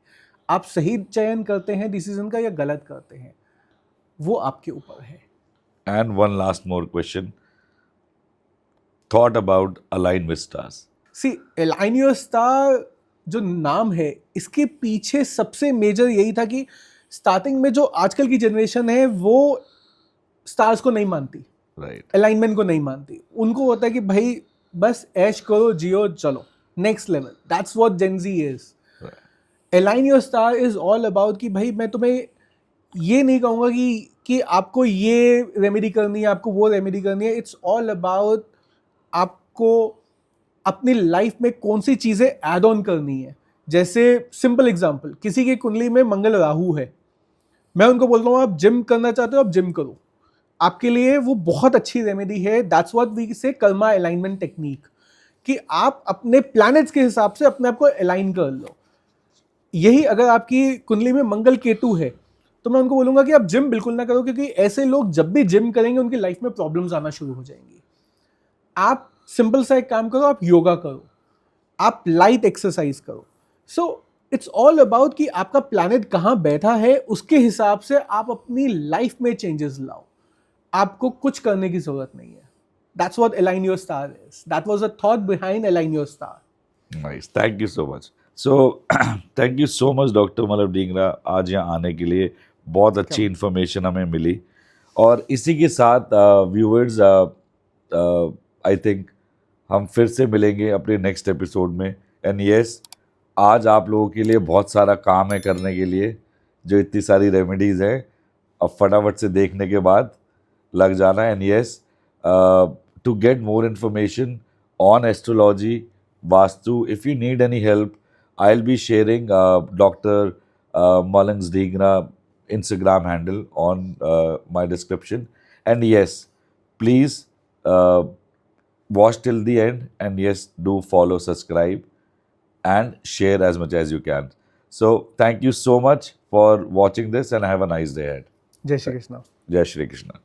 आप सही चयन करते हैं डिसीजन का या गलत करते हैं, वो आपके ऊपर है. And one last more question. Thought about Align with Stars. See, align your star जो नाम है, इसके पीछे सबसे मेजर यही था कि स्टार्टिंग में जो आजकल की जनरेशन है वो स्टार्स को नहीं मानती, Right. अलाइनमेंट को नहीं मानती. उनको होता है कि भाई बस ऐश करो, जियो, चलो next level. That's what Gen Z is. Align your star is all about कि भाई मैं तुम्हें ये नहीं कहूँगा कि आपको ये रेमेडी करनी है, आपको वो रेमेडी करनी है. इट्स ऑल अबाउट आपको अपनी लाइफ में कौन सी चीज़ें ऐड ऑन करनी है. जैसे सिंपल एग्जांपल, किसी की कुंडली में मंगल राहु है, मैं उनको बोलता हूँ आप जिम करना चाहते हो आप जिम करो, आपके लिए वो बहुत अच्छी रेमेडी है। दैट्स व्हाट वी से कर्मा अलाइनमेंट टेक्निक, कि आप अपने प्लैनेट्स के हिसाब से अपने आप को अलाइन कर लो। यही अगर आपकी कुंडली में मंगल केतु है तो मैं उनको बोलूंगा कि आप जिम बिल्कुल ना करो, क्योंकि ऐसे लोग जब भी जिम करेंगे उनकी लाइफ में प्रॉब्लम्स आना शुरू हो जाएंगी। आप सिंपल सा एक काम करो, आप योगा करो, आप लाइट एक्सरसाइज करो। सो इट्स ऑल अबाउट कि आपका प्लैनेट कहाँ बैठा है, उसके हिसाब से आप अपनी लाइफ में चेंजेस लाओ। आपको कुछ करने की जरूरत नहीं है। That's what align your star is. That was the thought behind align your star. Nice, thank you so much. So thank you so much doctor Malay Dhingra, आज यहाँ आने के लिए बहुत अच्छी इन्फॉर्मेशन हमें मिली। और इसी के साथ व्यूअर्स, आई थिंक हम फिर से मिलेंगे अपने नेक्स्ट एपिसोड में। एंड यस, आज आप लोगों के लिए बहुत सारा काम है करने के लिए, जो इतनी सारी रेमेडीज़ हैं, अब फटाफट से देखने के बाद लग जाना। And yes, to get more information on astrology, Vastu, if you need any help, I'll be sharing Dr. Mullings Dhingra Instagram handle on my description. And yes, please watch till the end. And yes, do follow, subscribe, and share as much as you can. So thank you so much for watching this, and have a nice day ahead. जय Shri Krishna. Jai Shri Krishna.